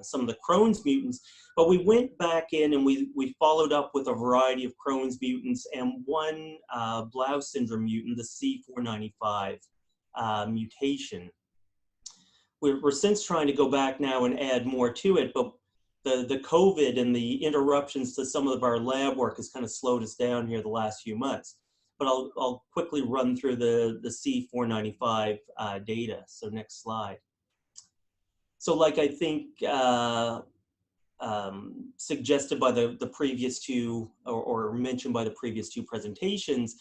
some of the Crohn's mutants. But we went back in and we followed up with a variety of Crohn's mutants and one Blau syndrome mutant, the C495 mutation. We're since trying to go back now and add more to it, but the COVID and the interruptions to some of our lab work has kind of slowed us down here the last few months. But I'll quickly run through the C495 data. So next slide. So like I think suggested by the previous two, or mentioned by the previous two presentations,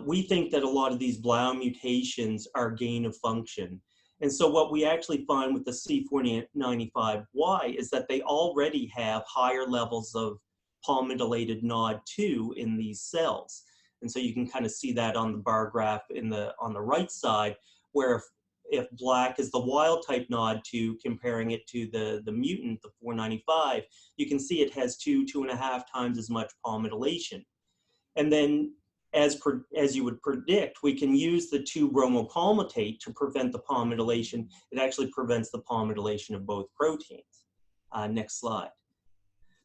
we think that a lot of these Blau mutations are gain of function. And so what we actually find with the C495Y is that they already have higher levels of palmitylated NOD2 in these cells. And so you can kind of see that on the bar graph on the right side, where if black is the wild type NOD2, comparing it to the mutant, the 495, you can see it has 2.5 times as much palmitylation. And then as you would predict, we can use the 2-bromopalmitate to prevent the palmitylation. It actually prevents the palmitylation of both proteins. Next slide.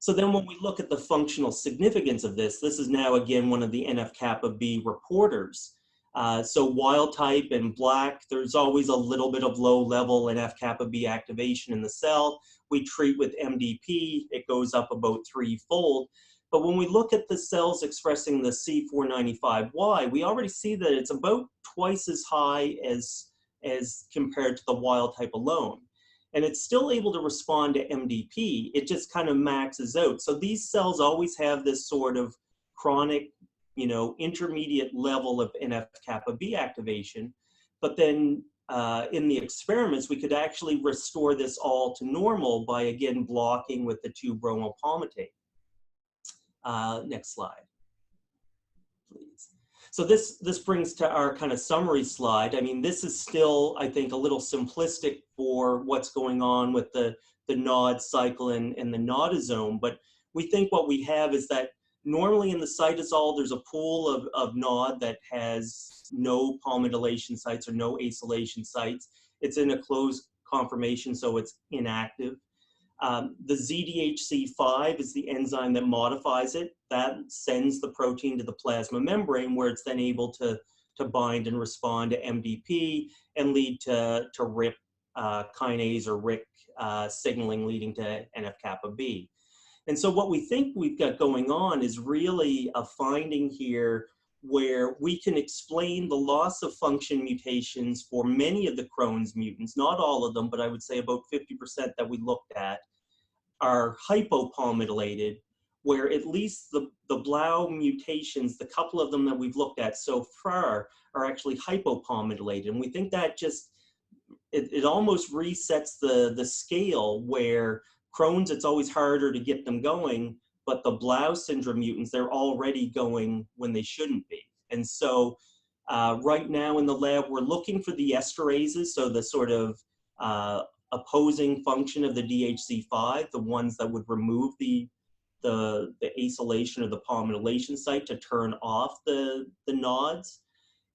So then when we look at the functional significance of this is now again one of the NF-kappa B reporters. So wild type and black, there's always a little bit of low level NF-kappa B activation in the cell. We treat with MDP, it goes up about 3-fold. But when we look at the cells expressing the C495Y, we already see that it's about twice as high as compared to the wild type alone. And it's still able to respond to MDP, it just kind of maxes out. So these cells always have this sort of chronic, intermediate level of NF-kappa B activation. But then in the experiments, we could actually restore this all to normal by, again, blocking with the 2-bromopalmitate. Next slide, please. So this brings to our kind of summary slide. I mean, this is still, I think, a little simplistic for what's going on with the NOD cycle and the nodosome, but we think what we have is that normally in the cytosol, there's a pool of NOD that has no palmitylation sites or no acylation sites. It's in a closed conformation, so it's inactive. The ZDHC5 is the enzyme that modifies it. That sends the protein to the plasma membrane where it's then able to to bind and respond to MDP and lead to RIP kinase or RIC signaling leading to NF-kappa B. And so what we think we've got going on is really a finding here where we can explain the loss of function mutations for many of the Crohn's mutants, not all of them, but I would say about 50% that we looked at are hypopalmitoylated, where at least the Blau mutations, the couple of them that we've looked at so far, are actually hypopalmitoylated. And we think that just, it almost resets the scale where Crohn's, it's always harder to get them going, but the Blau syndrome mutants, they're already going when they shouldn't be. And so right now in the lab, we're looking for the esterases, so the sort of opposing function of the DHC5, the ones that would remove the acylation or the palmitylation site to turn off the nodes.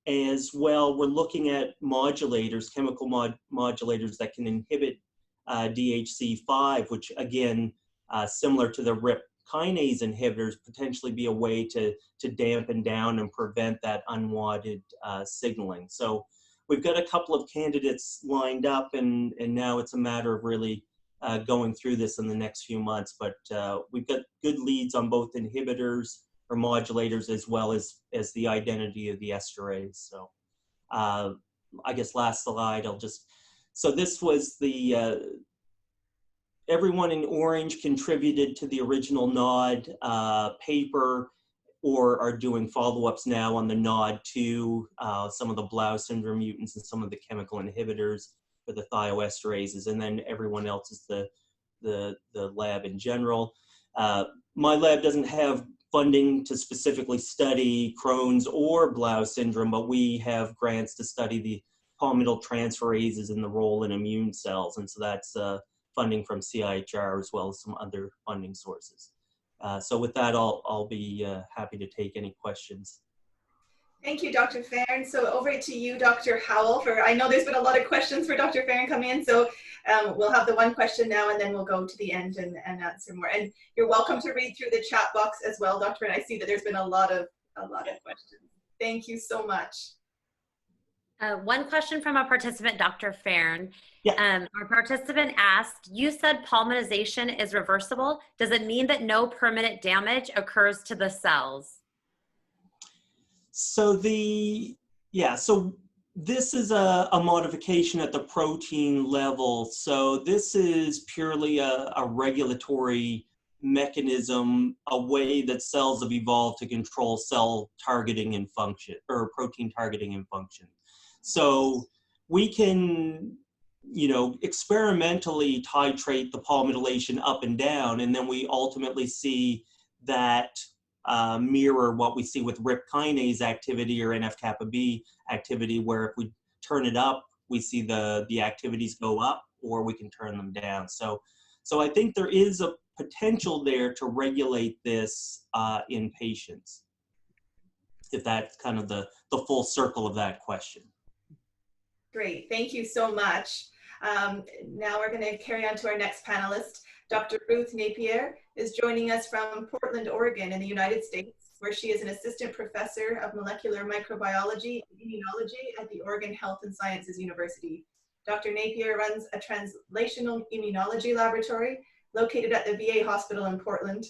As well, we're looking at modulators, chemical modulators that can inhibit DHC5, which again, similar to the RIP kinase inhibitors, potentially be a way to dampen down and prevent that unwanted signaling. So we've got a couple of candidates lined up, and now it's a matter of really going through this in the next few months. But we've got good leads on both inhibitors or modulators as well as the identity of the esterase. So I guess last slide, so this was the, everyone in orange contributed to the original NOD paper or are doing follow-ups now on the NOD2, some of the Blau syndrome mutants and some of the chemical inhibitors for the thioesterases, and then everyone else is the lab in general. My lab doesn't have funding to specifically study Crohn's or Blau syndrome, but we have grants to study the palmityltransferases and the role in immune cells, and so that's funding from CIHR as well as some other funding sources. So with that, I'll be happy to take any questions. Thank you, Dr. Farren. So over to you, Dr. Howell. I know there's been a lot of questions for Dr. Farren come in, so we'll have the one question now, and then we'll go to the end and answer more. And you're welcome to read through the chat box as well, Dr. Farren. I see that there's been a lot of questions. Thank you so much. One question from a participant, Dr. Farren. Yeah. Our participant asked, you said palmitization is reversible. Does it mean that no permanent damage occurs to the cells? So so this is a modification at the protein level. So this is purely a regulatory mechanism, a way that cells have evolved to control cell targeting and function, or protein targeting and function. So we can, experimentally titrate the palmitylation up and down, and then we ultimately see that mirror what we see with RIP kinase activity or NF-kappa B activity, where if we turn it up, we see the activities go up, or we can turn them down. So I think there is a potential there to regulate this in patients, if that's kind of the full circle of that question. Great, thank you so much. Now we're going to carry on to our next panelist. Dr. Ruth Napier is joining us from Portland, Oregon in the United States, where she is an assistant professor of molecular microbiology and immunology at the Oregon Health and Sciences University. Dr. Napier runs a translational immunology laboratory located at the VA hospital in Portland.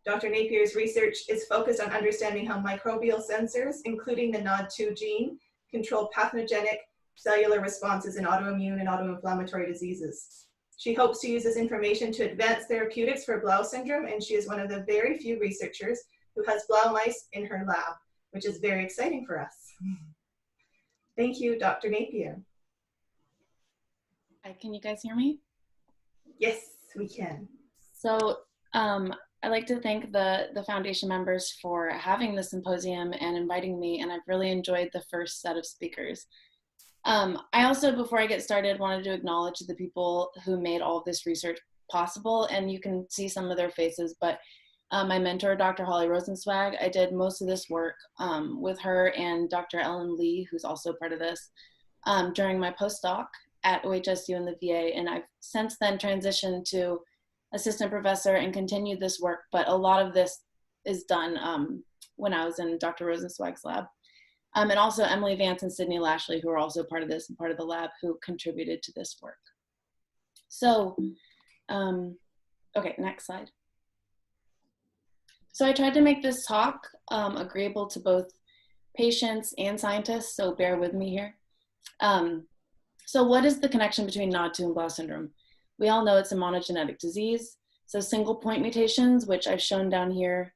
Dr. Napier's research is focused on understanding how microbial sensors, including the NOD2 gene, control pathogenic cellular responses in autoimmune and autoinflammatory diseases. She hopes to use this information to advance therapeutics for Blau syndrome, and she is one of the very few researchers who has Blau mice in her lab, which is very exciting for us. Thank you, Dr. Napier. Can you guys hear me? Yes, we can. So I'd like to thank the foundation members for having the symposium and inviting me, and I've really enjoyed the first set of speakers. I also, before I get started, wanted to acknowledge the people who made all of this research possible, and you can see some of their faces, but my mentor, Dr. Holly Rosenzweig, I did most of this work with her and Dr. Ellen Lee, who's also part of this, during my postdoc at OHSU in the VA, and I've since then transitioned to assistant professor and continued this work, but a lot of this is done when I was in Dr. Rosenzweig's lab. And also Emily Vance and Sydney Lashley, who are also part of this and part of the lab, who contributed to this work. So, okay, next slide. So I tried to make this talk agreeable to both patients and scientists, so bear with me here. So what is the connection between NOD2 and Blau syndrome? We all know it's a monogenetic disease. So single point mutations, which I've shown down here,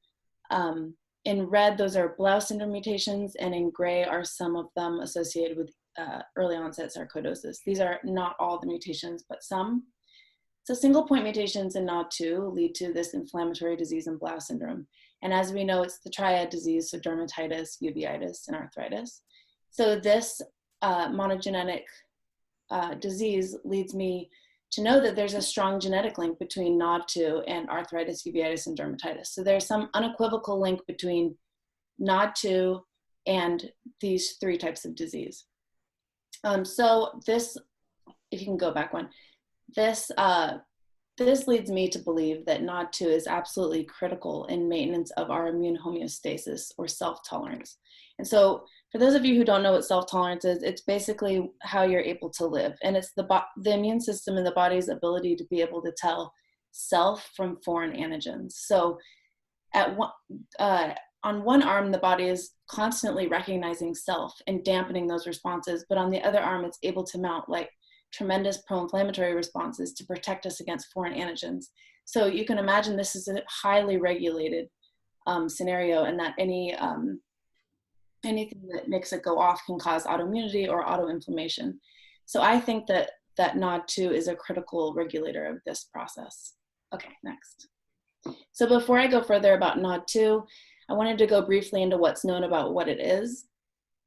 in red, those are Blau syndrome mutations, and in gray are some of them associated with early onset sarcoidosis. These are not all the mutations, but some. So single point mutations in NOD2 lead to this inflammatory disease in Blau syndrome. And as we know, it's the triad disease, so dermatitis, uveitis, and arthritis. So this monogenic disease leads me to know that there's a strong genetic link between NOD2 and arthritis, uveitis, and dermatitis. So there's some unequivocal link between NOD2 and these three types of disease. So this, if you can go back one, this leads me to believe that NOD2 is absolutely critical in maintenance of our immune homeostasis or self-tolerance. And so for those of you who don't know what self-tolerance is, it's basically how you're able to live. And it's the immune system and the body's ability to be able to tell self from foreign antigens. So on one arm, the body is constantly recognizing self and dampening those responses. But on the other arm, it's able to mount like tremendous pro-inflammatory responses to protect us against foreign antigens. So you can imagine this is a highly regulated scenario, and that anything that makes it go off can cause autoimmunity or autoinflammation. So I think that NOD2 is a critical regulator of this process. Okay, next. So before I go further about NOD2, I wanted to go briefly into what's known about what it is.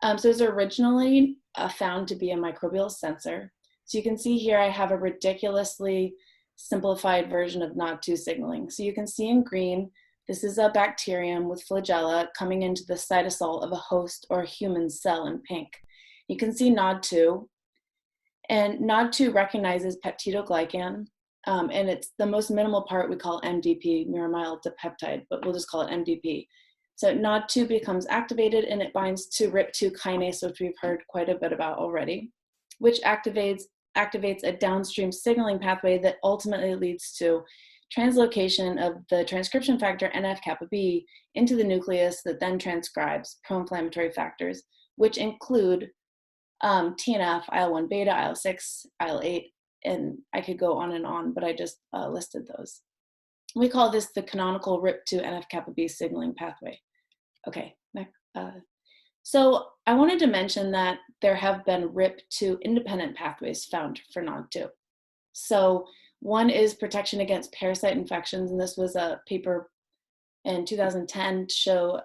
So it was originally found to be a microbial sensor. So you can see here I have a ridiculously simplified version of NOD2 signaling. So you can see in green, this is a bacterium with flagella coming into the cytosol of a host or a human cell in pink. You can see NOD2, and NOD2 recognizes peptidoglycan, and it's the most minimal part we call MDP, muromyl dipeptide, but we'll just call it MDP. So NOD2 becomes activated and it binds to RIP2 kinase, which we've heard quite a bit about already, which activates a downstream signaling pathway that ultimately leads to translocation of the transcription factor NF-kappa B into the nucleus that then transcribes pro-inflammatory factors, which include TNF, IL-1 beta, IL-6, IL-8, and I could go on, but I just listed those. We call this the canonical RIP2 NF-kappa B signaling pathway. Okay, next. So I wanted to mention that there have been RIP2 independent pathways found for NOD2. So one is protection against parasite infections, and this was a paper in 2010 to show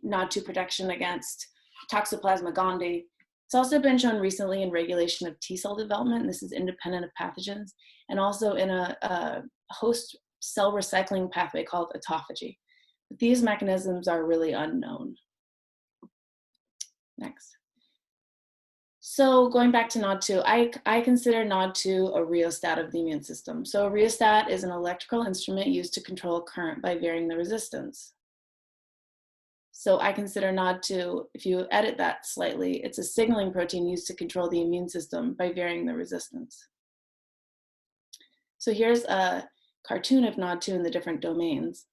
NOD2 protection against Toxoplasma gondii. It's also been shown recently in regulation of T cell development, and this is independent of pathogens, and also in a host cell recycling pathway called autophagy. But these mechanisms are really unknown. Next. So going back to NOD2, I consider NOD2 a rheostat of the immune system. So a rheostat is an electrical instrument used to control current by varying the resistance. So I consider NOD2, if you edit that slightly, it's a signaling protein used to control the immune system by varying the resistance. So here's a cartoon of NOD2 in the different domains.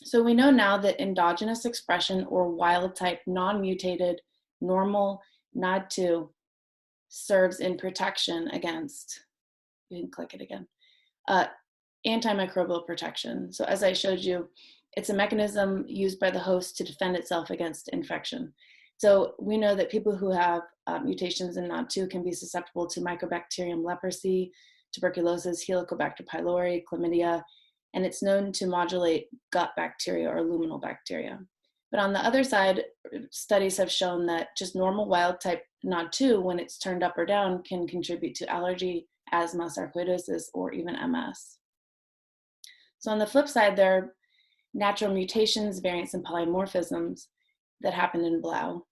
So we know now that endogenous expression or wild type non-mutated normal NOD2 serves in protection against, you can click it again, antimicrobial protection. So as I showed you, it's a mechanism used by the host to defend itself against infection. So we know that people who have mutations in NOD2 can be susceptible to Mycobacterium leprosy, tuberculosis, Helicobacter pylori, chlamydia, and it's known to modulate gut bacteria or luminal bacteria. But on the other side, studies have shown that just normal wild type NOD2, when it's turned up or down, can contribute to allergy, asthma, sarcoidosis, or even MS. So on the flip side, there are natural mutations, variants, and polymorphisms that happen in Blau.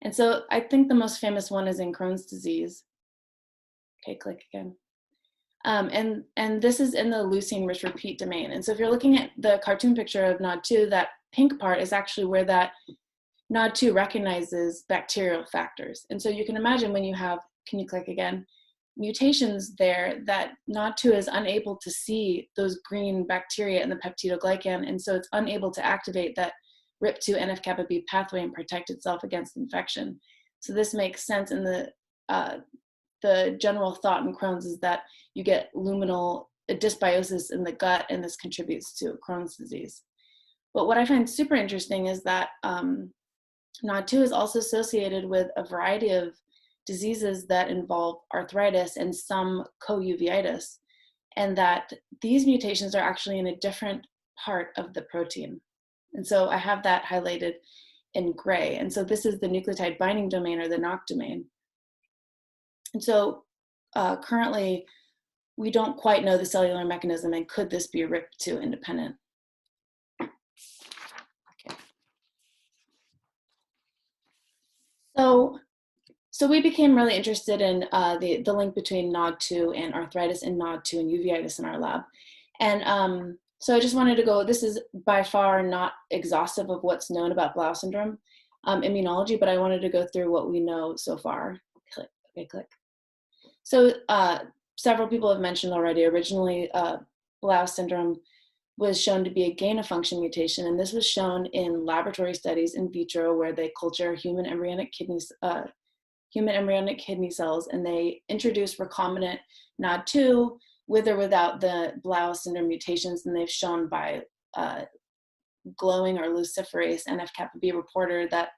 And so I think the most famous one is in Crohn's disease. Okay, click again. And this is in the leucine-rich repeat domain. And so if you're looking at the cartoon picture of NOD2, that pink part is actually where that NOD2 recognizes bacterial factors. And so you can imagine when you have, can you click again, mutations there, that NOD2 is unable to see those green bacteria in the peptidoglycan, and so it's unable to activate that RIP2 NF-kappa B pathway and protect itself against infection. So this makes sense, and the general thought in Crohn's is that you get luminal dysbiosis in the gut, and this contributes to Crohn's disease. But what I find super interesting is that NOD2 is also associated with a variety of diseases that involve arthritis and some co-uveitis, and that these mutations are actually in a different part of the protein. And so I have that highlighted in gray. And so this is the nucleotide binding domain, or the NOC domain. And so currently, we don't quite know the cellular mechanism, and could this be RIP2 independent? Okay. So we became really interested in the link between NOD2 and arthritis, and NOD2 and uveitis in our lab. And so I just wanted to go, this is by far not exhaustive of what's known about Blau syndrome immunology, but I wanted to go through what we know so far. Click, okay, click. So several people have mentioned already, originally Blau syndrome was shown to be a gain-of-function mutation, and this was shown in laboratory studies in vitro where they culture human embryonic kidney cells, and they introduced recombinant NOD2 with or without the Blau syndrome mutations, and they've shown by glowing or luciferase NF-kappa B reporter that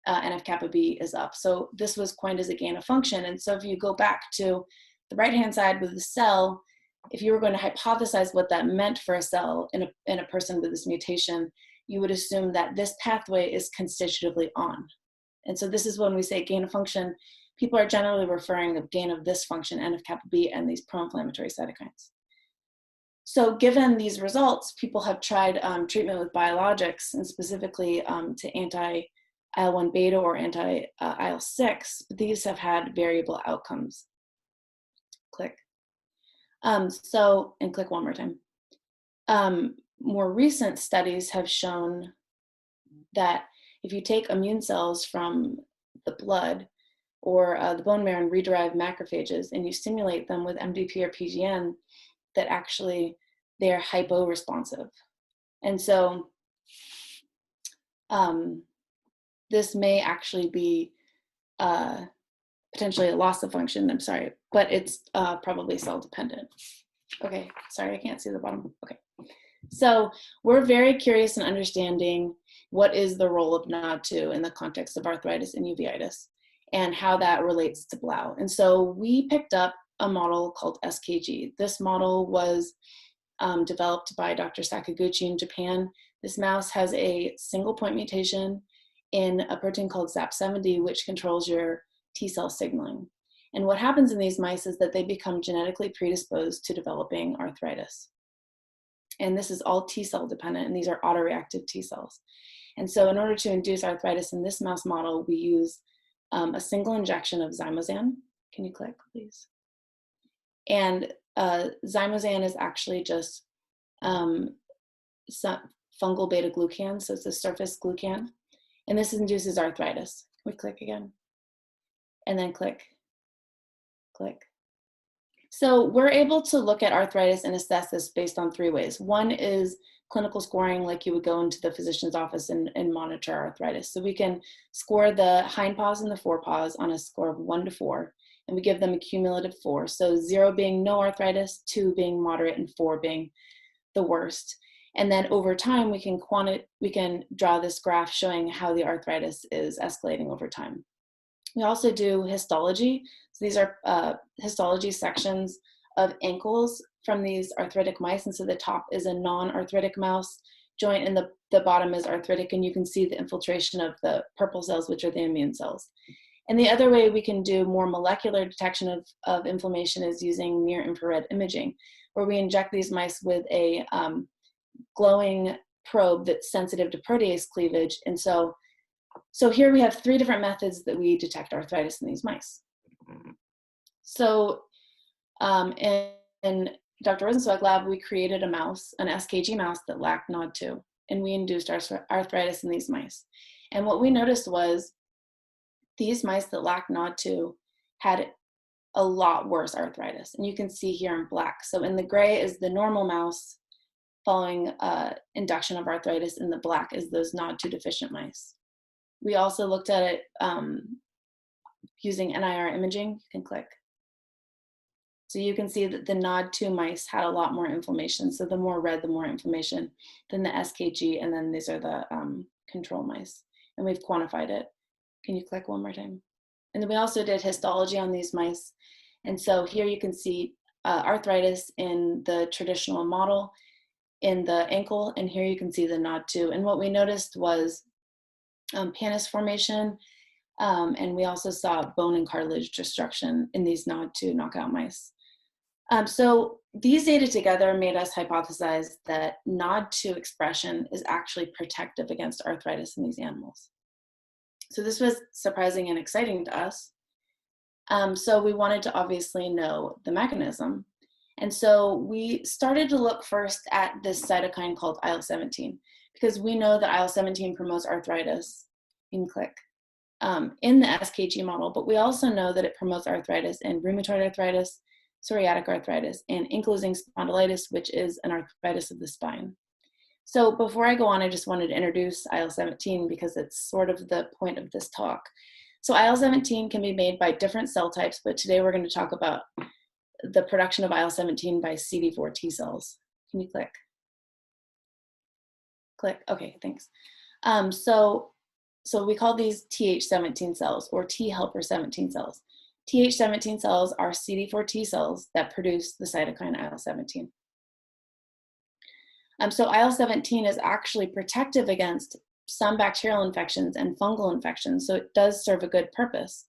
NF-kappa B is up. So this was coined as a gain of function. And so if you go back to the right-hand side with the cell, if you were going to hypothesize what that meant for a cell in a person with this mutation, you would assume that this pathway is constitutively on. And so this is when we say gain of function, people are generally referring to gain of this function, NF-kappa B, and these pro-inflammatory cytokines. So given these results, people have tried treatment with biologics, and specifically to anti-IL-1 beta or anti-IL-6, but these have had variable outcomes. Click. And click one more time. More recent studies have shown that if you take immune cells from the blood or the bone marrow and rederive macrophages, and you stimulate them with MDP or PGN, that actually they're hypo-responsive. And so this may actually be potentially a loss of function, I'm sorry, but it's probably cell dependent. Okay, sorry, I can't see the bottom. Okay, so we're very curious in understanding what is the role of NOD2 in the context of arthritis and uveitis, and how that relates to Blau. And so we picked up a model called SKG. This model was developed by Dr. Sakaguchi in Japan. This mouse has a single point mutation in a protein called ZAP70, which controls your T cell signaling. And what happens in these mice is that they become genetically predisposed to developing arthritis. And this is all T cell dependent, and these are autoreactive T cells. And so in order to induce arthritis in this mouse model, we use a single injection of Zymozan. Can you click, please? And Zymozan is actually just fungal beta glucan, so it's a surface glucan. And this induces arthritis. Can we click again? And then click, click. So we're able to look at arthritis and assess this based on three ways. One is clinical scoring, like you would go into the physician's office and monitor arthritis. So we can score the hind paws and the forepaws on a score of 1 to 4, and we give them a cumulative 4. So 0 being no arthritis, 2 being moderate, and 4 being the worst. And then over time, we can draw this graph showing how the arthritis is escalating over time. We also do histology. So these are histology sections of ankles from these arthritic mice. And so the top is a non-arthritic mouse joint, and the bottom is arthritic. And you can see the infiltration of the purple cells, which are the immune cells. And the other way we can do more molecular detection of inflammation is using near infrared imaging, where we inject these mice with a glowing probe that's sensitive to protease cleavage. And so here we have 3 different methods that we detect arthritis in these mice. So in Dr. Rosenzweig's lab, we created a mouse, an SKG mouse that lacked NOD2, and we induced arthritis in these mice. And what we noticed was these mice that lacked NOD2 had a lot worse arthritis. And you can see here in black. So in the gray is the normal mouse following induction of arthritis, and the black is those NOD2 deficient mice. We also looked at it using NIR imaging. You can click. So you can see that the NOD2 mice had a lot more inflammation. So the more red, the more inflammation than the SKG, and then these are the control mice. And we've quantified it. Can you click one more time? And then we also did histology on these mice. And so here you can see arthritis in the traditional model in the ankle, and here you can see the NOD2. And what we noticed was pannus formation, and we also saw bone and cartilage destruction in these NOD2 knockout mice. So these data together made us hypothesize that NOD2 expression is actually protective against arthritis in these animals. So this was surprising and exciting to us. So we wanted to obviously know the mechanism. And so we started to look first at this cytokine called IL-17, because we know that IL-17 promotes arthritis. You can click. In the SKG model, but we also know that it promotes arthritis in rheumatoid arthritis, psoriatic arthritis, and ankylosing spondylitis, which is an arthritis of the spine. So before I go on, I just wanted to introduce IL-17 because it's sort of the point of this talk. So IL-17 can be made by different cell types, but today we're going to talk about the production of IL-17 by CD4 T cells. Can you click? Click, okay, thanks. So we call these Th17 cells, or T helper 17 cells. Th17 cells are CD4 T cells that produce the cytokine IL-17. So IL-17 is actually protective against some bacterial infections and fungal infections, so it does serve a good purpose.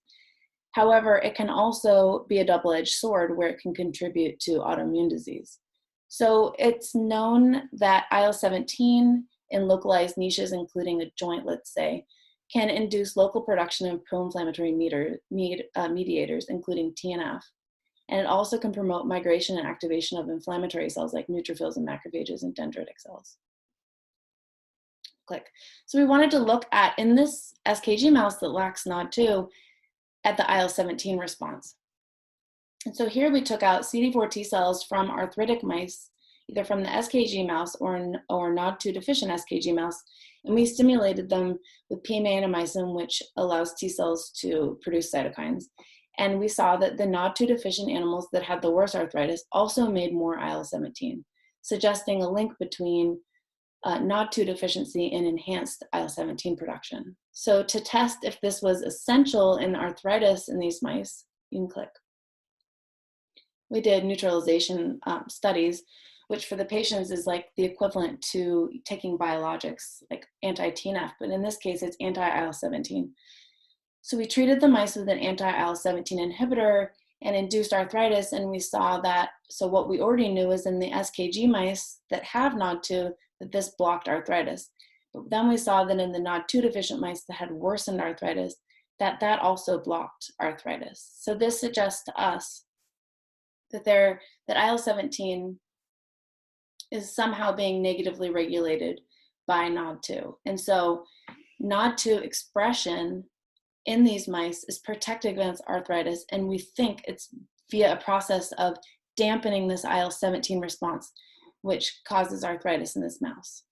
However, it can also be a double-edged sword where it can contribute to autoimmune disease. So it's known that IL-17 in localized niches, including a joint, let's say, can induce local production of pro-inflammatory mediators, including TNF. And it also can promote migration and activation of inflammatory cells like neutrophils and macrophages and dendritic cells. Click. So we wanted to look at, in this SKG mouse that lacks NOD2, at the IL-17 response. And so here we took out CD4 T cells from arthritic mice, either from the SKG mouse or NOD2 deficient SKG mouse, and we stimulated them with PMA-Annamycin, which allows T cells to produce cytokines. And we saw that the NOD2 deficient animals that had the worst arthritis also made more IL-17, suggesting a link between NOD2 deficiency and enhanced IL-17 production. So to test if this was essential in arthritis in these mice, you can click. We did neutralization studies, which for the patients is like the equivalent to taking biologics, like anti-TNF, but in this case, it's anti-IL-17. So we treated the mice with an anti-IL-17 inhibitor and induced arthritis, and we saw that, so what we already knew is in the SKG mice that have NOD2, that this blocked arthritis. But then we saw that in the NOD2 deficient mice that had worsened arthritis, that also blocked arthritis. So this suggests to us that IL-17 is somehow being negatively regulated by NOD2. And so NOD2 expression in these mice is protected against arthritis, and we think it's via a process of dampening this IL-17 response, which causes arthritis in this mouse.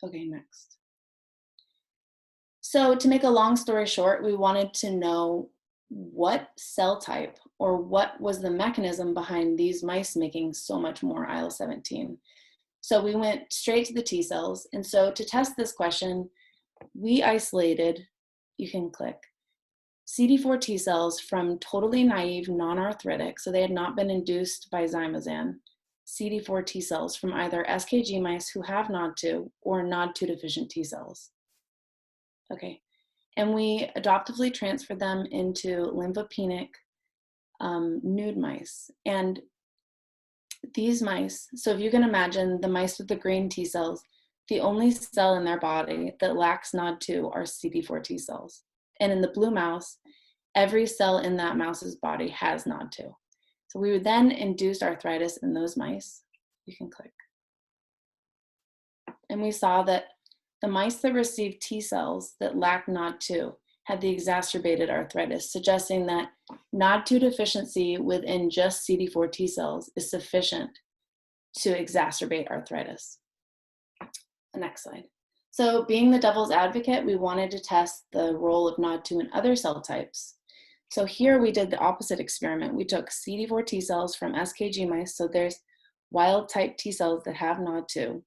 Okay, next. So to make a long story short, we wanted to know what cell type or what was the mechanism behind these mice making so much more IL-17. So we went straight to the T cells. And so to test this question, we isolated, you can click, CD4 T cells from totally naive non-arthritic, so they had not been induced by Zymazan, CD4 T cells from either SKG mice who have NOD2 or NOD2 deficient T cells. Okay, and we adoptively transferred them into lymphopenic nude mice. And these mice, so if you can imagine the mice with the green T cells, the only cell in their body that lacks NOD2 are CD4 T cells. And in the blue mouse, every cell in that mouse's body has NOD2. So we would then induce arthritis in those mice. You can click. And we saw that the mice that received T cells that lacked NOD2 had the exacerbated arthritis, suggesting that NOD2 deficiency within just CD4 T cells is sufficient to exacerbate arthritis. The next slide. So being the devil's advocate, we wanted to test the role of NOD2 in other cell types. So here we did the opposite experiment. We took CD4 T cells from SKG mice, so there's wild type T cells that have NOD2,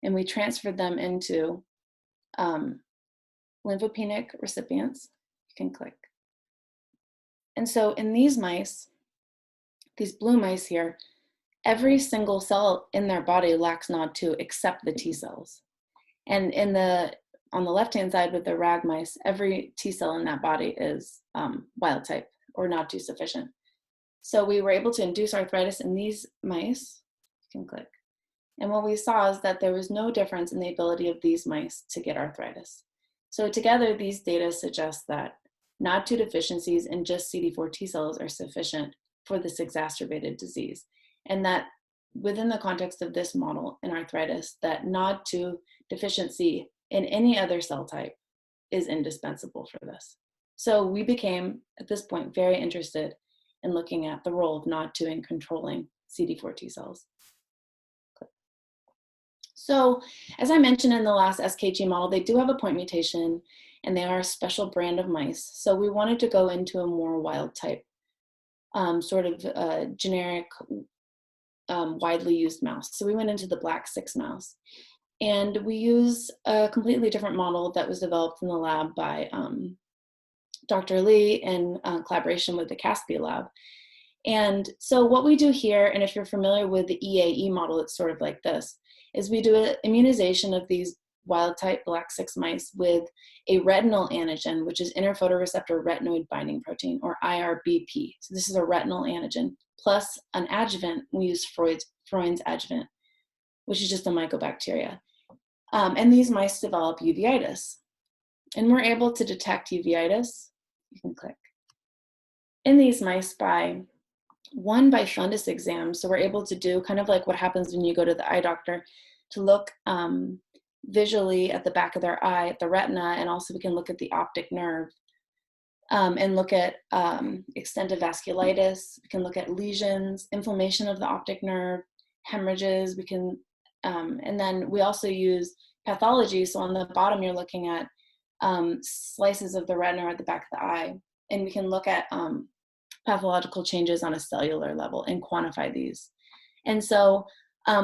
and we transferred them into lymphopenic recipients. You can click. And so in these mice, these blue mice here, every single cell in their body lacks NOD2 except the T cells. And on the left-hand side with the rag mice, every T cell in that body is wild type or NOD2 sufficient. So we were able to induce arthritis in these mice. You can click. And what we saw is that there was no difference in the ability of these mice to get arthritis. So together, these data suggest that NOD2 deficiencies in just CD4 T cells are sufficient for this exacerbated disease. And that within the context of this model in arthritis, that NOD2 deficiency in any other cell type is indispensable for this. So we became, at this point, very interested in looking at the role of NOD2 in controlling CD4 T cells. So as I mentioned in the last SKG model, they do have a point mutation and they are a special brand of mice. So we wanted to go into a more wild type, sort of generic, widely used mouse. So we went into the Black 6 mouse. And we use a completely different model that was developed in the lab by Dr. Lee in collaboration with the Caspi lab. And so what we do here, and if you're familiar with the EAE model, it's sort of like this, is we do an immunization of these wild type Black 6 mice with a retinal antigen, which is interphotoreceptor retinoid binding protein, or IRBP. So this is a retinal antigen, plus an adjuvant. We use Freund's adjuvant, which is just a mycobacteria. And these mice develop uveitis. And we're able to detect uveitis, you can click, in these mice by fundus exams. So we're able to do kind of like what happens when you go to the eye doctor to look visually at the back of their eye, at the retina, and also we can look at the optic nerve and look at extensive vasculitis. We can look at lesions, inflammation of the optic nerve, hemorrhages. We can, and then we also use pathology. So on the bottom, you're looking at slices of the retina at the back of the eye, and we can look at pathological changes on a cellular level and quantify these. And so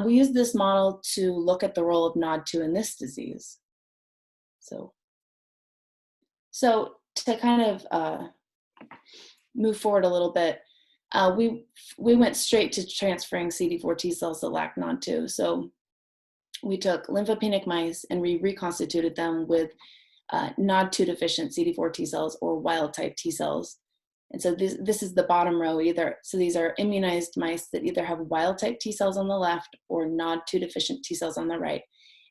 we use this model to look at the role of NOD2 in this disease. So to kind of move forward a little bit, we went straight to transferring CD4 T cells that lack NOD2. So we took lymphopenic mice and we reconstituted them with NOD2 deficient CD4 T cells or wild type T cells. And so this is the bottom row either. So these are immunized mice that either have wild type T cells on the left or NOD2 deficient T cells on the right.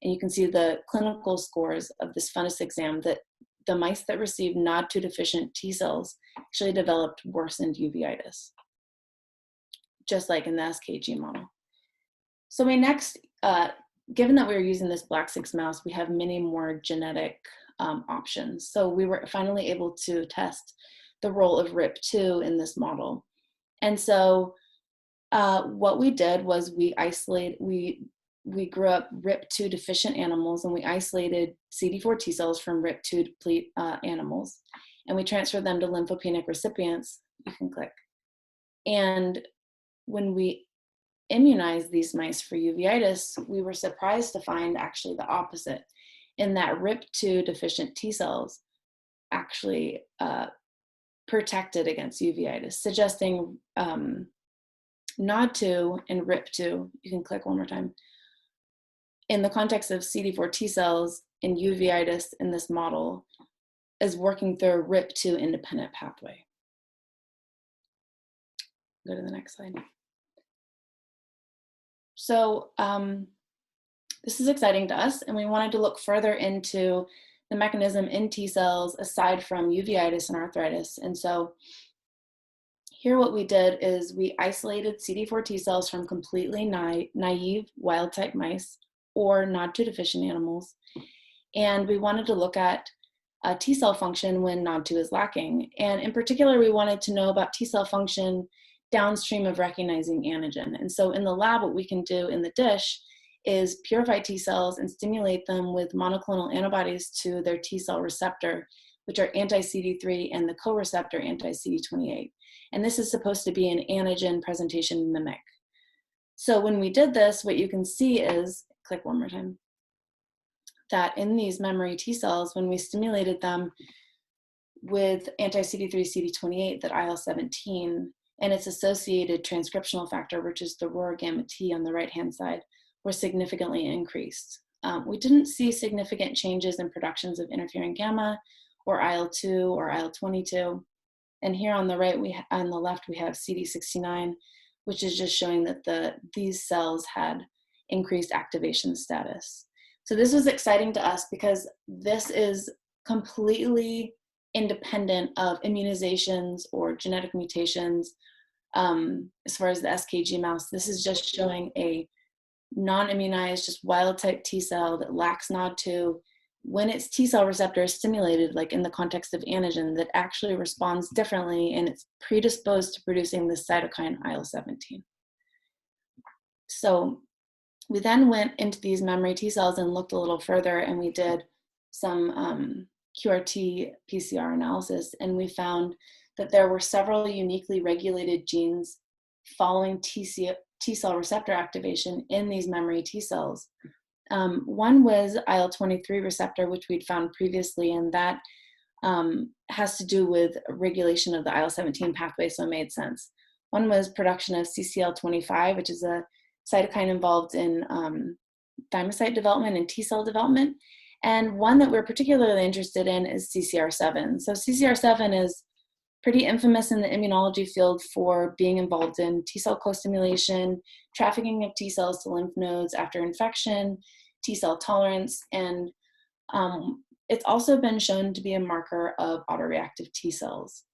And you can see the clinical scores of this fundus exam that the mice that received NOD2 deficient T cells actually developed worsened uveitis, just like in the SKG model. So we next, given that we were using this Black 6 mouse, we have many more genetic options. So we were finally able to test the role of RIP2 in this model. And so what we did was we grew up RIP2 deficient animals, and we isolated CD4 T cells from RIP2 deplete animals, and we transferred them to lymphopenic recipients. You can click. And when we immunized these mice for uveitis, we were surprised to find actually the opposite, in that RIP2 deficient T cells actually protected against uveitis, suggesting NOD2 and RIP2, you can click one more time, in the context of CD4 T cells in uveitis in this model is working through a RIP2 independent pathway. Go to the next slide. So this is exciting to us, and we wanted to look further into the mechanism in T cells aside from uveitis and arthritis. And so here what we did is we isolated CD4 T cells from completely naive wild type mice or NOD2 deficient animals, And we wanted to look at T cell function when NOD2 is lacking. And in particular, we wanted to know about T cell function downstream of recognizing antigen. And so in the lab, what we can do in the dish is purify T cells and stimulate them with monoclonal antibodies to their T cell receptor, which are anti-CD3 and the co-receptor anti-CD28. And this is supposed to be an antigen presentation mimic. So when we did this, what you can see is, click one more time, that in these memory T cells, when we stimulated them with anti-CD3, CD28, that IL-17, and its associated transcriptional factor, which is the ROR gamma T on the right-hand side, were significantly increased. We didn't see significant changes in productions of interferon gamma or IL-2 or IL-22. And here on the right, on the left, we have CD69, which is just showing that these cells had increased activation status. So this was exciting to us because this is completely independent of immunizations or genetic mutations. As far as the SKG mouse, this is just showing a non-immunized, just wild type T cell that lacks NOD2. When its T cell receptor is stimulated, like in the context of antigen, that actually responds differently and it's predisposed to producing this cytokine IL-17. So we then went into these memory T cells and looked a little further, and we did some QRT PCR analysis, and we found that there were several uniquely regulated genes following T cell receptor activation in these memory T cells. One was IL-23 receptor, which we'd found previously, and that has to do with regulation of the IL-17 pathway, so it made sense. One was production of CCL25, which is a cytokine involved in thymocyte development and T cell development. And one that we're particularly interested in is CCR7. So CCR7 is pretty infamous in the immunology field for being involved in T cell co-stimulation, trafficking of T cells to lymph nodes after infection, T cell tolerance, and it's also been shown to be a marker of autoreactive T cells.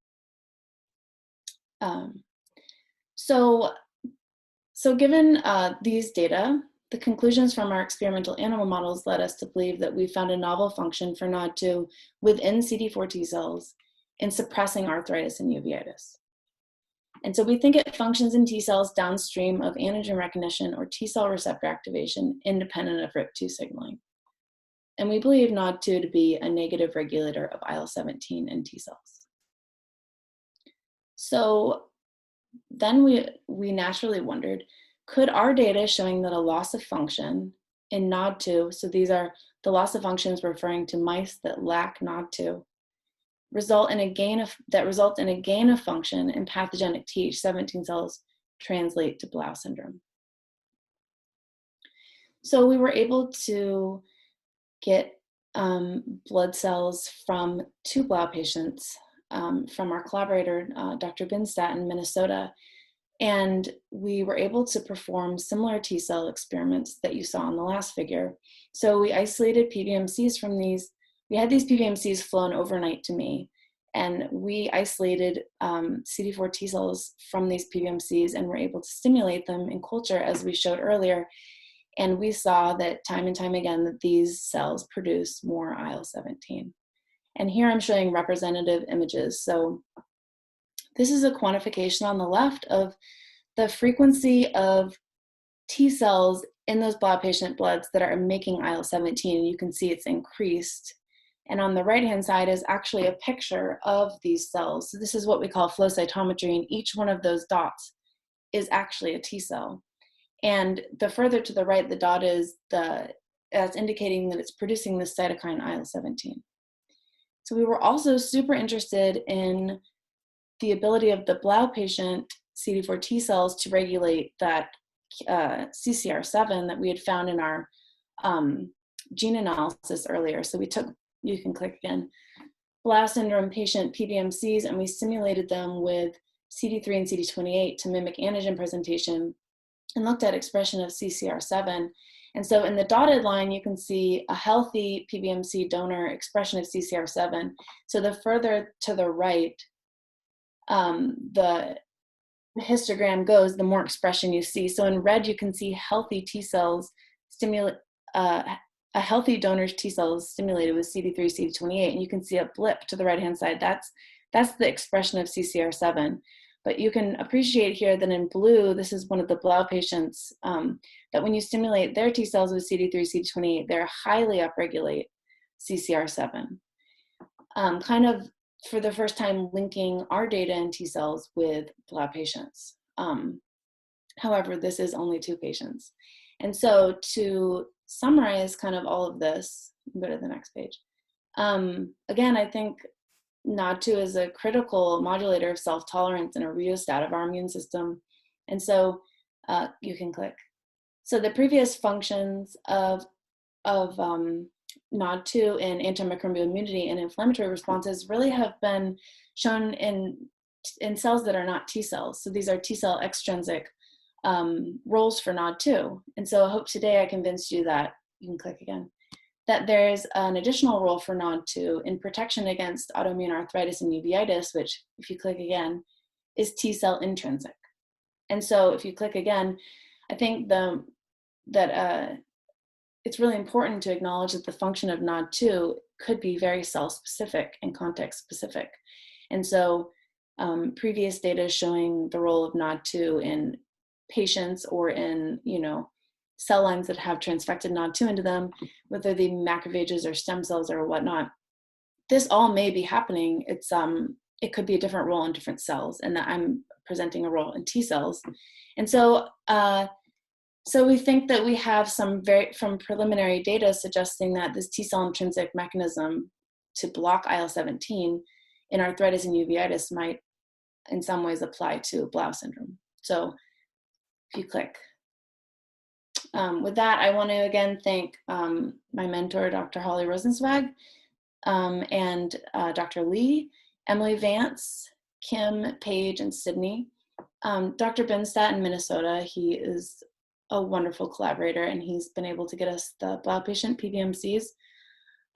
So given these data, the conclusions from our experimental animal models led us to believe that we found a novel function for NOD2 within CD4 T cells in suppressing arthritis and uveitis. And so we think it functions in T cells downstream of antigen recognition or T cell receptor activation independent of RIP2 signaling. And we believe NOD2 to be a negative regulator of IL-17 in T cells. So then we naturally wondered, could our data showing that a loss of function in NOD2, so these are the loss of functions referring to mice that lack NOD2, result in a gain of function in pathogenic Th17 cells translate to Blau syndrome. So we were able to get blood cells from 2 Blau patients from our collaborator, Dr. Binstat in Minnesota, and we were able to perform similar T cell experiments that you saw in the last figure. So we isolated PBMCs from these. We had these PBMCs flown overnight to me, and we isolated CD4 T cells from these PBMCs and were able to stimulate them in culture, as we showed earlier. And we saw that time and time again that these cells produce more IL-17. And here I'm showing representative images. So this is a quantification on the left of the frequency of T cells in those Blau patient bloods that are making IL-17. You can see it's increased. And on the right-hand side is actually a picture of these cells. So this is what we call flow cytometry, and each one of those dots is actually a T cell. And the further to the right the dot is, that's indicating that it's producing this cytokine IL-17. So we were also super interested in the ability of the Blau patient CD4 T cells to regulate that CCR7 that we had found in our gene analysis earlier. So we took, you can click again, Blau syndrome patient PBMCs, and we simulated them with CD3 and CD28 to mimic antigen presentation and looked at expression of CCR7. And so in the dotted line, you can see a healthy PBMC donor expression of CCR7. So the further to the right the histogram goes, the more expression you see. So in red, you can see healthy T cells a healthy donor's T cells stimulated with CD3, CD28, and you can see a blip to the right-hand side. That's the expression of CCR7. But you can appreciate here that in blue, this is one of the Blau patients, that when you stimulate their T cells with CD3, CD28, they're highly upregulate CCR7. Kind of for the first time linking our data in T cells with Blau patients. However, this is only 2 patients. And so to summarize kind of all of this, go to the next page. Again, I think NOD2 is a critical modulator of self-tolerance and a rheostat of our immune system. And so you can click. So the previous functions of NOD2 in antimicrobial immunity and inflammatory responses really have been shown in cells that are not T cells. So these are T cell extrinsic roles for NOD2. And so I hope today I convinced you that, you can click again, that there's an additional role for NOD2 in protection against autoimmune arthritis and uveitis, which, if you click again, is T cell intrinsic. And so if you click again, I think that it's really important to acknowledge that the function of NOD2 could be very cell specific and context specific. And so previous data is showing the role of NOD2 in patients or in, cell lines that have transfected NOD2 into them, whether they macrophages or stem cells or whatnot. This all may be happening. It could be a different role in different cells, and that I'm presenting a role in T cells. And so, so we think that we have some from preliminary data suggesting that this T cell intrinsic mechanism to block IL-17 in arthritis and uveitis might in some ways apply to Blau syndrome. So if you click. With that, I want to again thank my mentor, Dr. Holly Rosenzweig, and Dr. Lee, Emily Vance, Kim, Paige, and Sydney. Dr. Benstadt in Minnesota, he is a wonderful collaborator, and he's been able to get us the Blau patient PBMCs,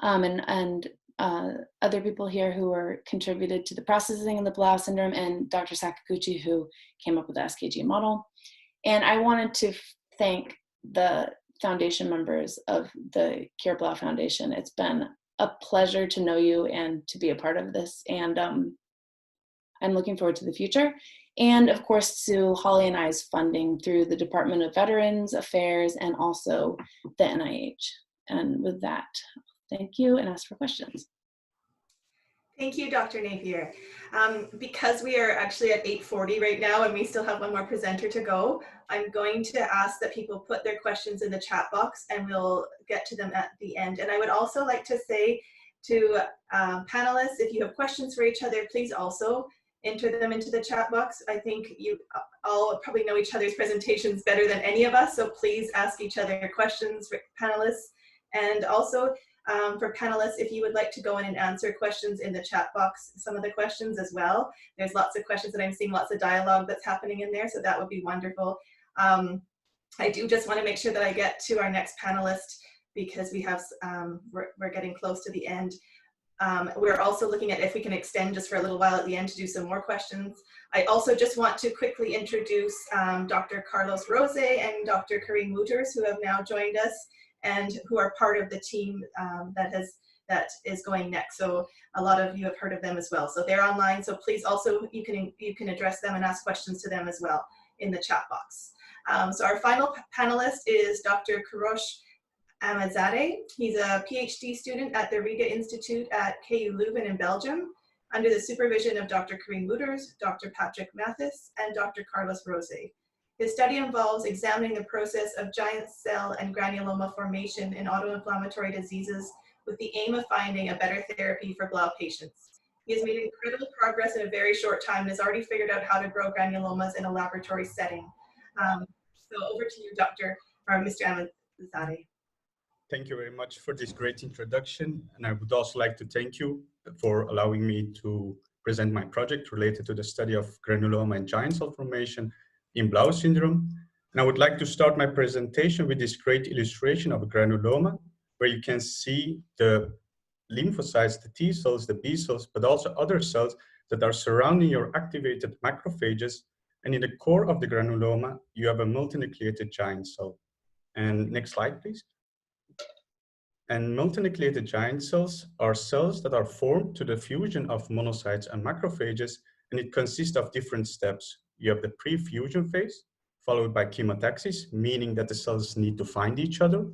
and other people here who are contributed to the processing of the Blau syndrome, and Dr. Sakaguchi, who came up with the SKG model. And I wanted to thank the foundation members of the Cure Blau Foundation. It's been a pleasure to know you and to be a part of this, and I'm looking forward to the future. And of course to Holly and I's funding through the Department of Veterans Affairs and also the NIH. And with that, thank you and ask for questions. Thank you, Dr. Napier. Because we are actually at 8:40 right now and we still have one more presenter to go, I'm going to ask that people put their questions in the chat box and we'll get to them at the end. And I would also like to say to panelists, if you have questions for each other, please also enter them into the chat box. I think you all probably know each other's presentations better than any of us, so please ask each other questions for panelists. And also, for panelists, if you would like to go in and answer questions in the chat box, some of the questions as well. There's lots of questions that I'm seeing, lots of dialogue that's happening in there, so that would be wonderful. I do just want to make sure that I get to our next panelist because we have, we're getting close to the end. We're also looking at if we can extend just for a little while at the end to do some more questions. I also just want to quickly introduce Dr. Carlos Rose and Dr. Kareem Wooters, who have now joined us and who are part of the team that is going next. So a lot of you have heard of them as well. So they're online. So please also, you can address them and ask questions to them as well in the chat box. So our final panelist is Dr. Kurosh Ahmadzadeh. He's a PhD student at the Riga Institute at KU Leuven in Belgium, under the supervision of Dr. Kareem Wooters, Dr. Patrick Mathis, and Dr. Carlos Rose. His study involves examining the process of giant cell and granuloma formation in autoinflammatory diseases with the aim of finding a better therapy for Blau patients. He has made incredible progress in a very short time and has already figured out how to grow granulomas in a laboratory setting. So over to you, Mr. Ahmadzadeh. Thank you very much for this great introduction. And I would also like to thank you for allowing me to present my project related to the study of granuloma and giant cell formation in Blau syndrome. And I would like to start my presentation with this great illustration of a granuloma, where you can see the lymphocytes, the T cells, the B cells, but also other cells that are surrounding your activated macrophages. And in the core of the granuloma, you have a multinucleated giant cell. And next slide, please. And multinucleated giant cells are cells that are formed to the fusion of monocytes and macrophages, and it consists of different steps. You have the pre-fusion phase, followed by chemotaxis, meaning that the cells need to find each other,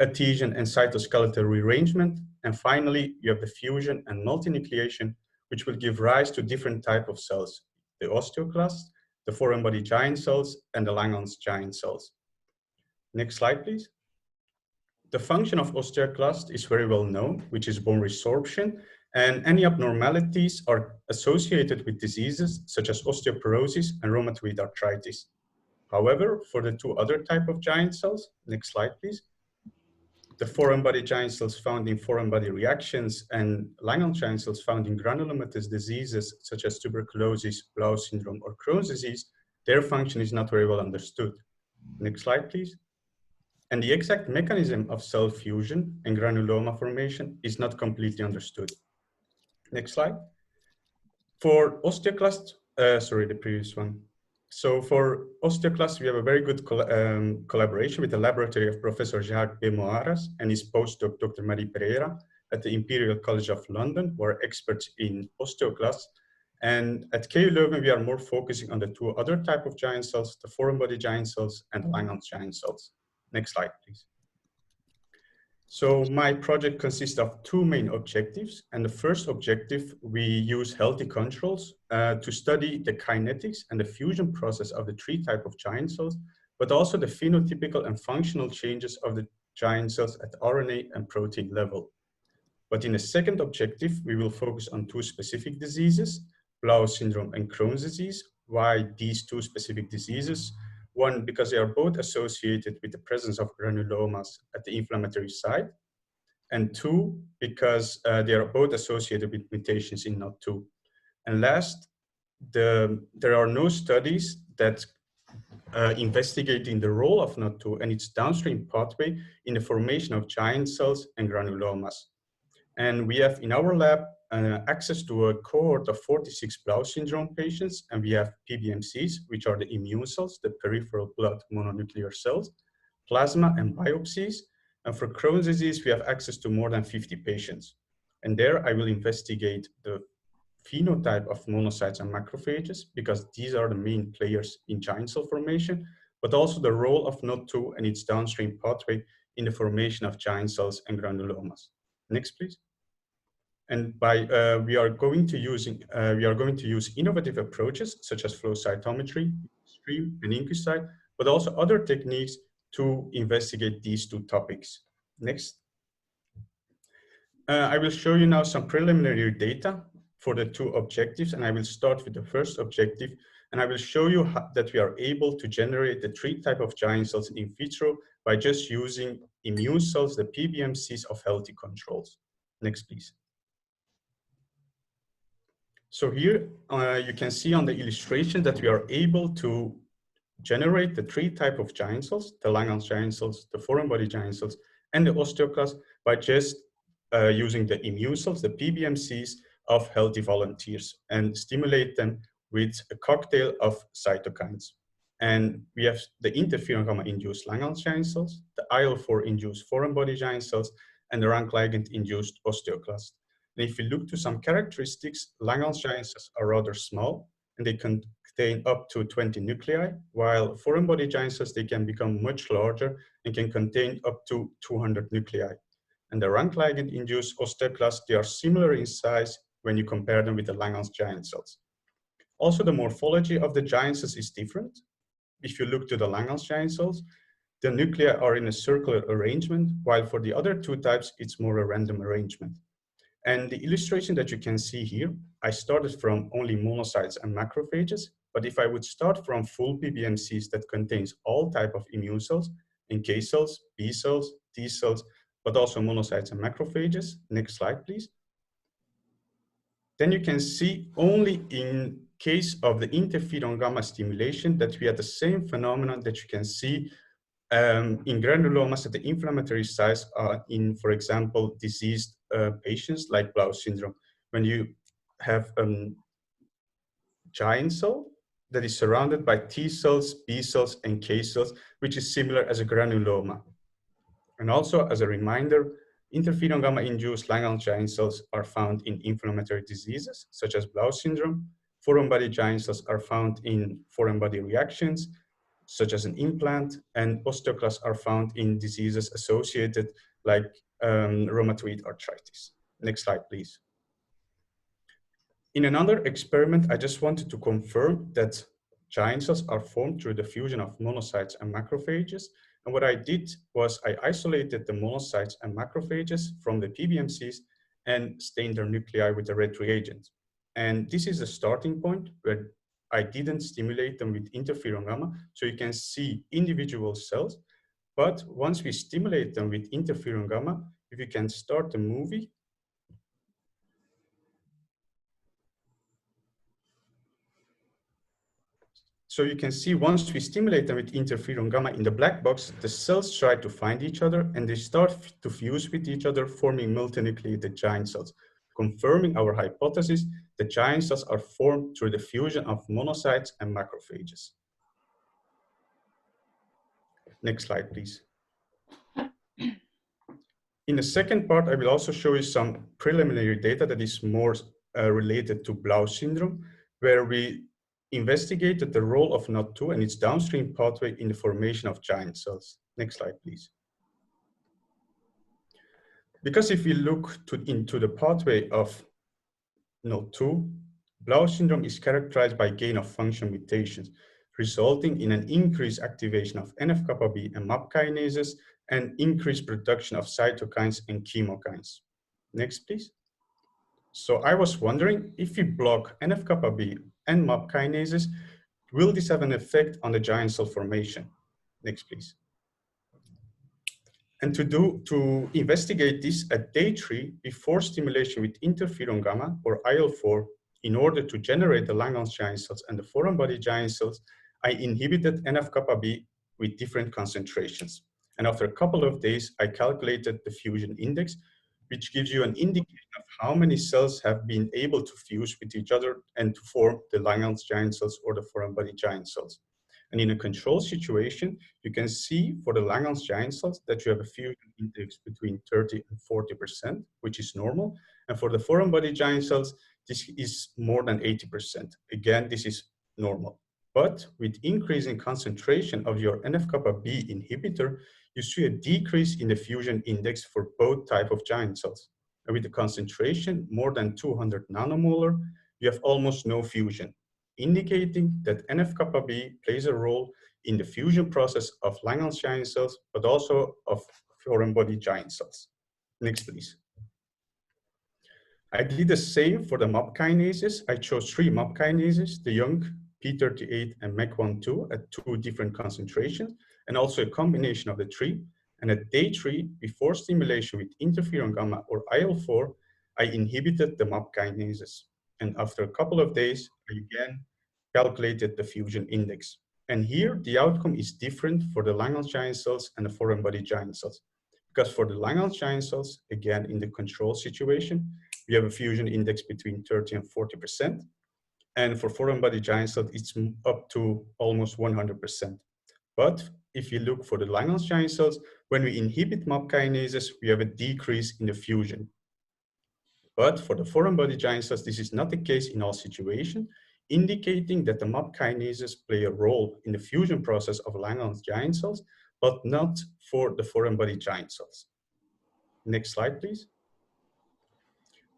adhesion and cytoskeletal rearrangement, and finally, you have the fusion and multinucleation, which will give rise to different types of cells, the osteoclasts, the foreign body giant cells, and the Langerhans giant cells. Next slide, please. The function of osteoclast is very well known, which is bone resorption, and any abnormalities are associated with diseases such as osteoporosis and rheumatoid arthritis. However, for the two other types of giant cells, next slide, please. The foreign body giant cells found in foreign body reactions and Langerhans giant cells found in granulomatous diseases such as tuberculosis, Blau syndrome, or Crohn's disease, their function is not very well understood. Next slide, please. And the exact mechanism of cell fusion and granuloma formation is not completely understood. Next slide. For osteoclast, the previous one. So for osteoclast, we have a very good collaboration with the laboratory of Professor Jacques B. Moaras and his postdoc, Dr. Marie Pereira, at the Imperial College of London, who are experts in osteoclasts. And at KU Leuven, we are more focusing on the two other types of giant cells, the foreign body giant cells and the Langerhans giant cells. Next slide, please. So my project consists of two main objectives. And the first objective, we use healthy controls to study the kinetics and the fusion process of the three types of giant cells, but also the phenotypical and functional changes of the giant cells at RNA and protein level. But in the second objective, we will focus on two specific diseases, Blau syndrome and Crohn's disease. Why these two specific diseases? One, because they are both associated with the presence of granulomas at the inflammatory site. And two, because they are both associated with mutations in NOT2. And last, there are no studies that investigating the role of NOT2 and its downstream pathway in the formation of giant cells and granulomas. And we have in our lab access to a cohort of 46 Blau syndrome patients, and we have PBMCs, which are the immune cells, the peripheral blood mononuclear cells, plasma and biopsies. And for Crohn's disease, we have access to more than 50 patients. And there I will investigate the phenotype of monocytes and macrophages, because these are the main players in giant cell formation, but also the role of NOT2 and its downstream pathway in the formation of giant cells and granulomas. Next, please. And we are going to use innovative approaches such as flow cytometry, stream and IncuCyte, but also other techniques to investigate these two topics. Next. I will show you now some preliminary data for the two objectives, and I will start with the first objective, and I will show you that we are able to generate the three types of giant cells in vitro by just using immune cells, the PBMCs of healthy controls. Next, please. So here you can see on the illustration that we are able to generate the three types of giant cells, the Langerhans giant cells, the foreign body giant cells, and the osteoclasts by just using the immune cells, the PBMCs of healthy volunteers, and stimulate them with a cocktail of cytokines. And we have the interferon gamma induced Langerhans giant cells, the IL-4 induced foreign body giant cells, and the rank ligand induced osteoclasts. And if you look to some characteristics, Langerhans giant cells are rather small, and they contain up to 20 nuclei, while foreign body giant cells, they can become much larger and can contain up to 200 nuclei. And the rank ligand induced osteoclasts, they are similar in size when you compare them with the Langerhans giant cells. Also, the morphology of the giant cells is different. If you look to the Langerhans giant cells, the nuclei are in a circular arrangement, while for the other two types, it's more a random arrangement. And the illustration that you can see here, I started from only monocytes and macrophages, but if I would start from full PBMCs that contains all type of immune cells, NK cells, B cells, T cells, but also monocytes and macrophages, next slide, please. Then you can see only in case of the interferon gamma stimulation that we had the same phenomenon that you can see in granulomas at the inflammatory sites in, for example, diseased patients like Blau syndrome. When you have a giant cell that is surrounded by T cells, B cells, and K cells, which is similar as a granuloma. And also, as a reminder, Interferon gamma-induced Langerhans giant cells are found in inflammatory diseases, such as Blau syndrome. Foreign body giant cells are found in foreign body reactions, such as an implant, and osteoclasts are found in diseases associated like rheumatoid arthritis. Next slide, please. In another experiment, I just wanted to confirm that giant cells are formed through the fusion of monocytes and macrophages. And what I did was I isolated the monocytes and macrophages from the PBMCs and stained their nuclei with a red reagent. And this is a starting point where I didn't stimulate them with interferon gamma, so you can see individual cells. But once we stimulate them with interferon gamma, if you can start the movie, so you can see once we stimulate them with interferon gamma in the black box, the cells try to find each other and they start to fuse with each other, forming multinucleated giant cells, confirming our hypothesis that giant cells are formed through the fusion of monocytes and macrophages. Next slide, please. In the second part, I will also show you some preliminary data that is more related to Blau syndrome, where we investigated the role of NOT2 and its downstream pathway in the formation of giant cells. Next slide, please. Because if we look into the pathway of NOT2, Blau syndrome is characterized by gain of function mutations, resulting in an increased activation of NF-kappa B and MAP kinases and increased production of cytokines and chemokines. Next, please. So I was wondering, if we block NF-kappa B and MAP kinases, will this have an effect on the giant cell formation? Next, please. And to investigate this at day 3, before stimulation with interferon gamma or IL-4, in order to generate the Langerhans giant cells and the foreign body giant cells, I inhibited NF-kappa B with different concentrations. And after a couple of days, I calculated the fusion index, which gives you an indication of how many cells have been able to fuse with each other and to form the Langerhans giant cells or the foreign body giant cells. And in a control situation, you can see for the Langerhans giant cells that you have a fusion index between 30 and 40%, which is normal. And for the foreign body giant cells, this is more than 80%. Again, this is normal. But with increasing concentration of your NF-kappa B inhibitor, you see a decrease in the fusion index for both type of giant cells. And with the concentration more than 200 nanomolar, you have almost no fusion, indicating that NF-kappa B plays a role in the fusion process of Langerhans giant cells, but also of foreign body giant cells. Next, please. I did the same for the MAP kinases. I chose 3 MAP kinases, the young, P38 and MEK12 at 2 different concentrations, and also a combination of the 3. And at day 3, before stimulation with interferon gamma or IL-4, I inhibited the MAP kinases. And after a couple of days, I again calculated the fusion index. And here, the outcome is different for the Langerhans giant cells and the foreign body giant cells. Because for the Langerhans giant cells, again, in the control situation, we have a fusion index between 30 and 40%. And for foreign body giant cells, it's up to almost 100%. But if you look for the Langerhans giant cells, when we inhibit MAP kinases, we have a decrease in the fusion. But for the foreign body giant cells, this is not the case in all situations, indicating that the MAP kinases play a role in the fusion process of Langerhans giant cells, but not for the foreign body giant cells. Next slide, please.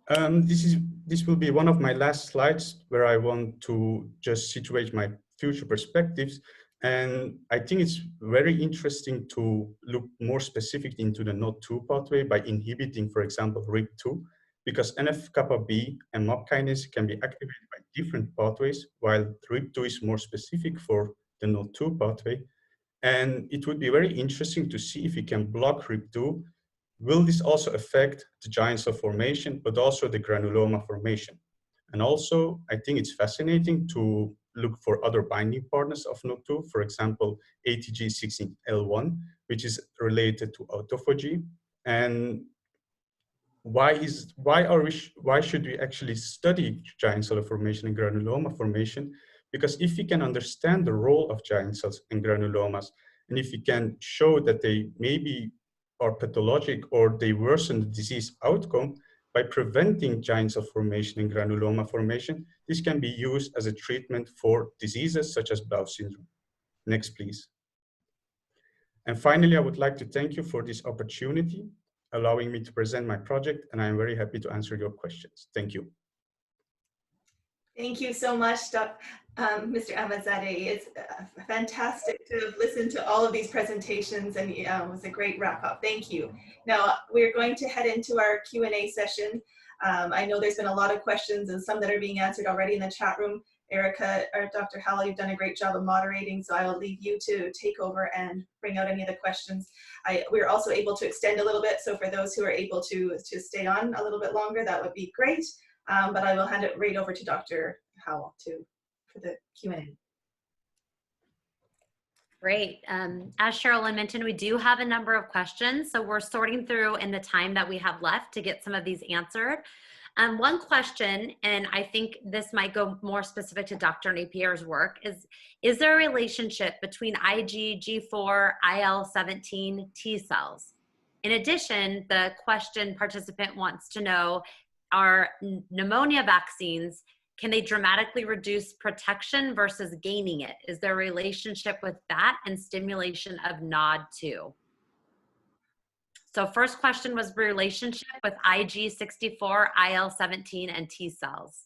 This will be one of my last slides where I want to just situate my future perspectives. And I think it's very interesting to look more specific into the NOT2 pathway by inhibiting, for example, RIP2, because NF-kappa B and MAP kinase can be activated by different pathways, while RIP2 is more specific for the NOT2 pathway. And it would be very interesting to see if we can block RIP2. Will this also affect the giant cell formation, but also the granuloma formation? And also, I think it's fascinating to look for other binding partners of NOT2, for example, ATG16L1, which is related to autophagy. And why should we actually study giant cell formation and granuloma formation? Because if we can understand the role of giant cells and granulomas, and if we can show that they maybe are pathologic or they worsen the disease outcome by preventing giant cell formation and granuloma formation, this can be used as a treatment for diseases such as Blau syndrome. Next, please. And finally, I would like to thank you for this opportunity, allowing me to present my project, and I'm very happy to answer your questions. Thank you. Thank you so much, Mr. Ahmadzadeh. It's fantastic to have listened to all of these presentations, and it was a great wrap up. Thank you. Now we're going to head into our Q&A session. I know there's been a lot of questions and some that are being answered already in the chat room. Erica or Dr. Howell, you've done a great job of moderating, so I will leave you to take over and bring out any of the questions. We're also able to extend a little bit, so for those who are able to stay on a little bit longer, that would be great. But I will hand it right over to Dr. Howell for the Q&A. Great. As Sherilyn mentioned, we do have a number of questions, so we're sorting through in the time that we have left to get some of these answered. One question, and I think this might go more specific to Dr. Napier's work, is there a relationship between IgG4, IL-17 T cells? In addition, the question participant wants to know, are pneumonia vaccines, can they dramatically reduce protection versus gaining it? Is there a relationship with that and stimulation of NOD2? So first question was relationship with Ig64, IL-17, and T cells.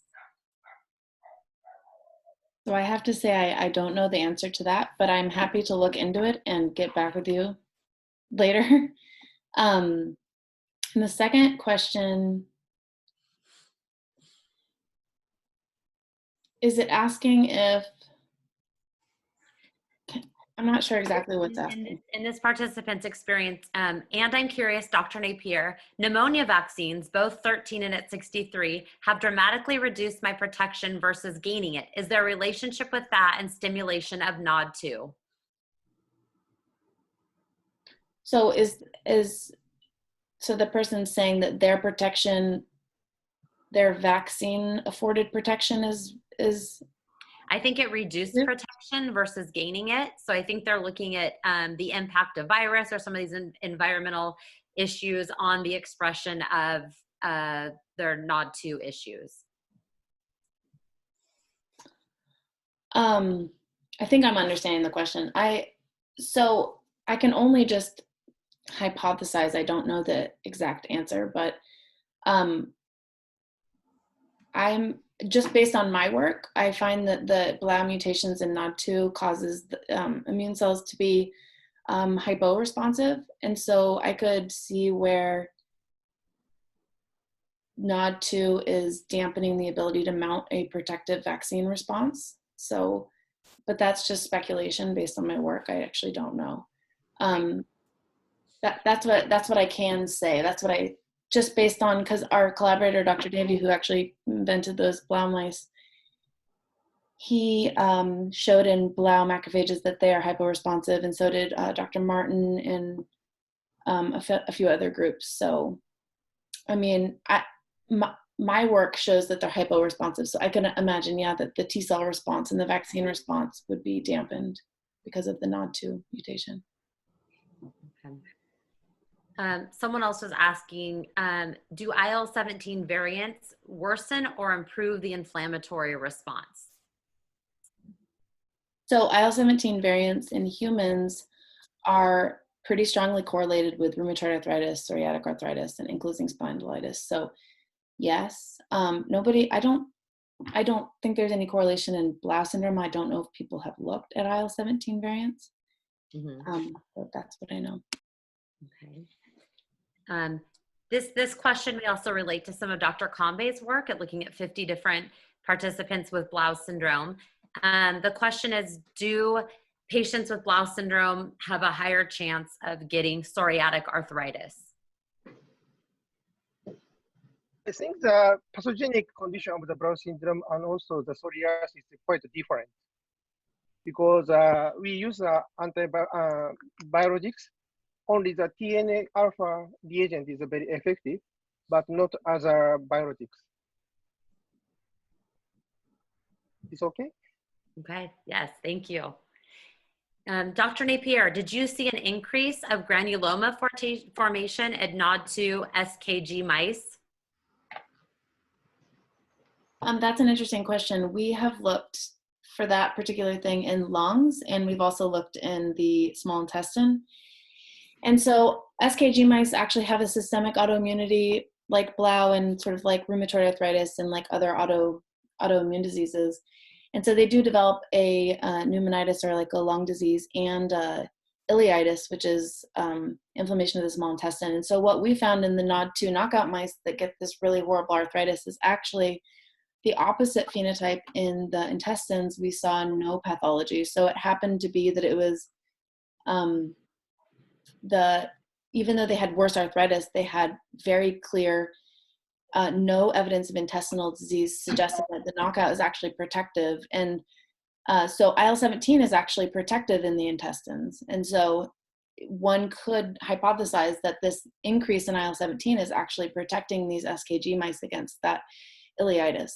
So I have to say I don't know the answer to that, but I'm happy to look into it and get back with you later. And the second question, is it asking if, I'm not sure exactly what's asking. In this participant's experience, and I'm curious, Dr. Napier, pneumonia vaccines, both 13 and at 63, have dramatically reduced my protection versus gaining it. Is there a relationship with that and stimulation of NOD2? So so the person's saying that their protection, their vaccine afforded protection is I think it reduced protection versus gaining it. So I think they're looking at the impact of virus or some of these environmental issues on the expression of their NOD2 issues. I think I'm understanding the question. So I can only just hypothesize. I don't know the exact answer, but I'm just based on my work, I find that the Blau mutations in NOD2 causes the, immune cells to be hypo-responsive. And so I could see where NOD2 is dampening the ability to mount a protective vaccine response. So, but that's just speculation based on my work. I actually don't know. That's what I can say. That's what I, just based on, because our collaborator, Dr. Davey, who actually invented those Blau mice, he showed in Blau macrophages that they are hyporesponsive, and so did Dr. Martin and a few other groups. So, I mean, my work shows that they're hyporesponsive, so I can imagine, yeah, that the T cell response and the vaccine response would be dampened because of the NOD2 mutation. Okay. Someone else was asking, do IL-17 variants worsen or improve the inflammatory response? So IL-17 variants in humans are pretty strongly correlated with rheumatoid arthritis, psoriatic arthritis, and ankylosing spondylitis. So yes, I don't think there's any correlation in Blau syndrome. I don't know if people have looked at IL-17 variants. But that's what I know. Okay. This question may also relate to some of Dr. Combe's work at looking at 50 different participants with Blau syndrome. The question is, do patients with Blau syndrome have a higher chance of getting psoriatic arthritis? I think the pathogenic condition of the Blau syndrome and also the psoriasis is quite different, because we use antibiotics. Only the TNF alpha reagent is very effective, but not other biotics. It's okay? Okay, yes, thank you. Dr. Napier, did you see an increase of granuloma formation at NOD2 SKG mice? That's an interesting question. We have looked for that particular thing in lungs, and we've also looked in the small intestine. And so SKG mice actually have a systemic autoimmunity like Blau and sort of like rheumatoid arthritis and like other autoimmune diseases. And so they do develop a pneumonitis or like a lung disease and ileitis, which is inflammation of the small intestine. And so what we found in the NOD2 knockout mice that get this really horrible arthritis is actually the opposite phenotype in the intestines. We saw no pathology. So it happened to be that it was even though they had worse arthritis, they had very clear no evidence of intestinal disease suggesting that the knockout is actually protective. And so IL-17 is actually protective in the intestines. And so one could hypothesize that this increase in IL-17 is actually protecting these SKG mice against that ileitis.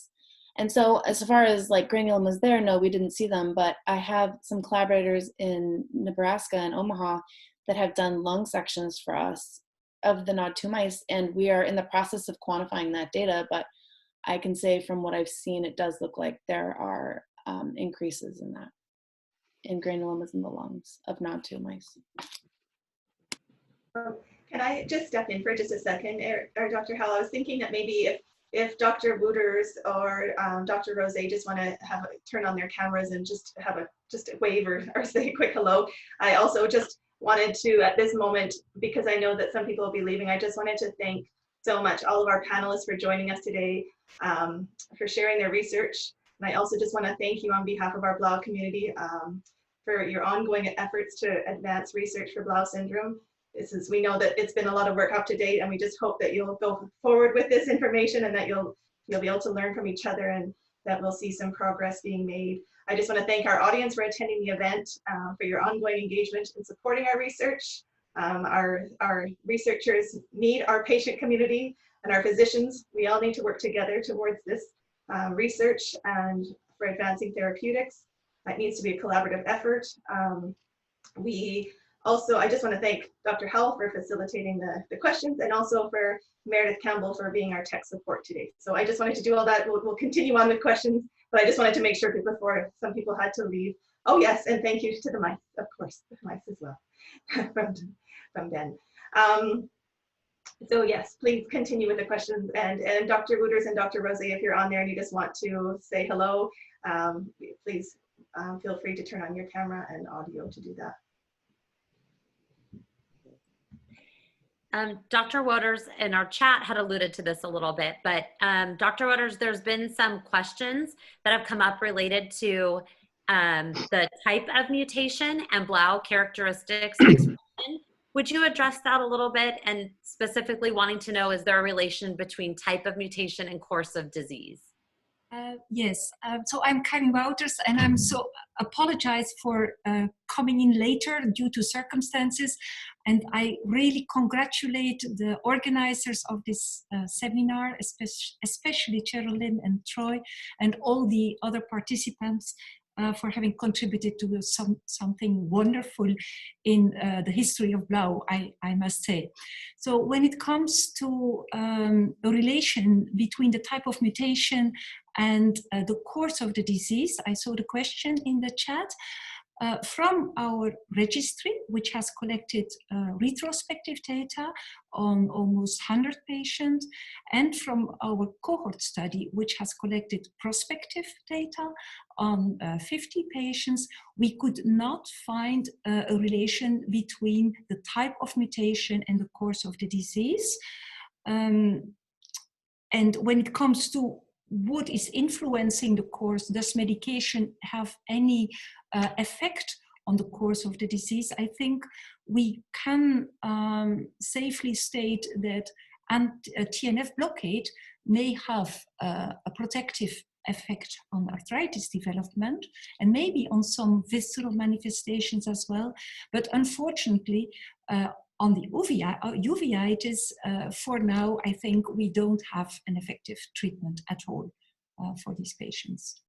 And so as far as like granulomas there, no, we didn't see them, but I have some collaborators in Nebraska and Omaha that have done lung sections for us of the NOD2 mice, and we are in the process of quantifying that data, but I can say from what I've seen, it does look like there are increases in that, in granulomas in the lungs of NOD2 mice. Can I just step in for just a second, or Dr. Howell? I was thinking that maybe if Dr. Wooters or Dr. Rose just want to turn on their cameras and just have a wave or say a quick hello. I also just wanted to, at this moment, because I know that some people will be leaving, I just wanted to thank so much all of our panelists for joining us today, for sharing their research. And I also just want to thank you on behalf of our Blau community for your ongoing efforts to advance research for Blau syndrome. We know that it's been a lot of work up to date, and we just hope that you'll go forward with this information and that you'll be able to learn from each other and that we'll see some progress being made. I just want to thank our audience for attending the event, for your ongoing engagement in supporting our research. Our researchers need our patient community and our physicians. We all need to work together towards this research and for advancing therapeutics. That needs to be a collaborative effort. I just want to thank Dr. Howell for facilitating the questions, and also for Meredith Campbell for being our tech support today. So I just wanted to do all that. We'll continue on with questions, but I just wanted to make sure before some people had to leave. Oh yes, and thank you to the mice, of course, the mice as well, from Ben. So yes, please continue with the questions. And Dr. Wooters and Dr. Rose, if you're on there and you just want to say hello, please feel free to turn on your camera and audio to do that. Dr. Wooters in our chat had alluded to this a little bit, but Dr. Wooters, there's been some questions that have come up related to the type of mutation and Blau characteristics expression. Would you address that a little bit, and specifically wanting to know, is there a relation between type of mutation and course of disease? Yes, so I'm Karin Wouters, and I'm so apologize for coming in later due to circumstances, and I really congratulate the organizers of this seminar, especially Geraldine and Troy and all the other participants for having contributed to something wonderful in the history of Blau, I must say. So when it comes to a relation between the type of mutation and the course of the disease, I saw the question in the chat. From our registry, which has collected retrospective data on almost 100 patients, and from our cohort study, which has collected prospective data on 50 patients, we could not find a relation between the type of mutation and the course of the disease. And when it comes to what is influencing the course, does medication have any effect on the course of the disease? I think we can safely state that TNF blockade may have a protective effect on arthritis development and maybe on some visceral manifestations as well. But unfortunately, on the uveitis, for now, I think we don't have an effective treatment at all for these patients.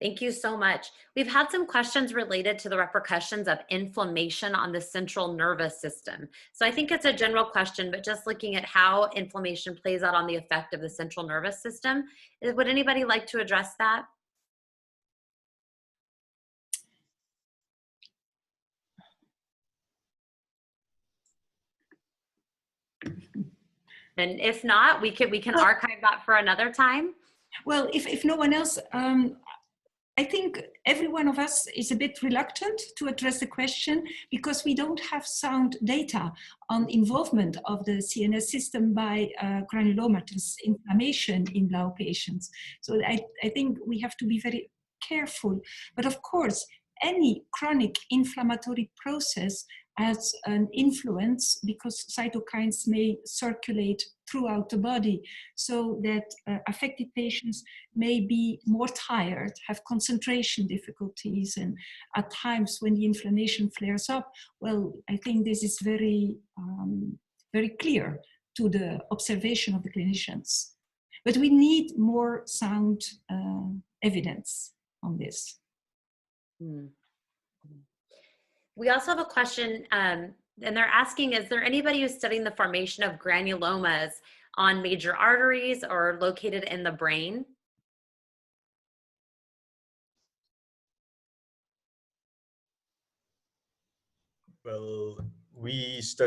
Thank you so much. We've had some questions related to the repercussions of inflammation on the central nervous system. So I think it's a general question, but just looking at how inflammation plays out on the effect of the central nervous system. Would anybody like to address that? And if not, we can archive that for another time. Well, if no one else, I think every one of us is a bit reluctant to address the question because we don't have sound data on involvement of the CNS system by granulomatous inflammation in Blau patients. So I think we have to be very careful. But of course, any chronic inflammatory process has an influence because cytokines may circulate throughout the body, so that affected patients may be more tired, have concentration difficulties, and at times when the inflammation flares up, well, I think this is very, very clear to the observation of the clinicians. But we need more sound evidence on this. We also have a question, and they're asking, is there anybody who's studying the formation of granulomas on major arteries or located in the brain? Well, we study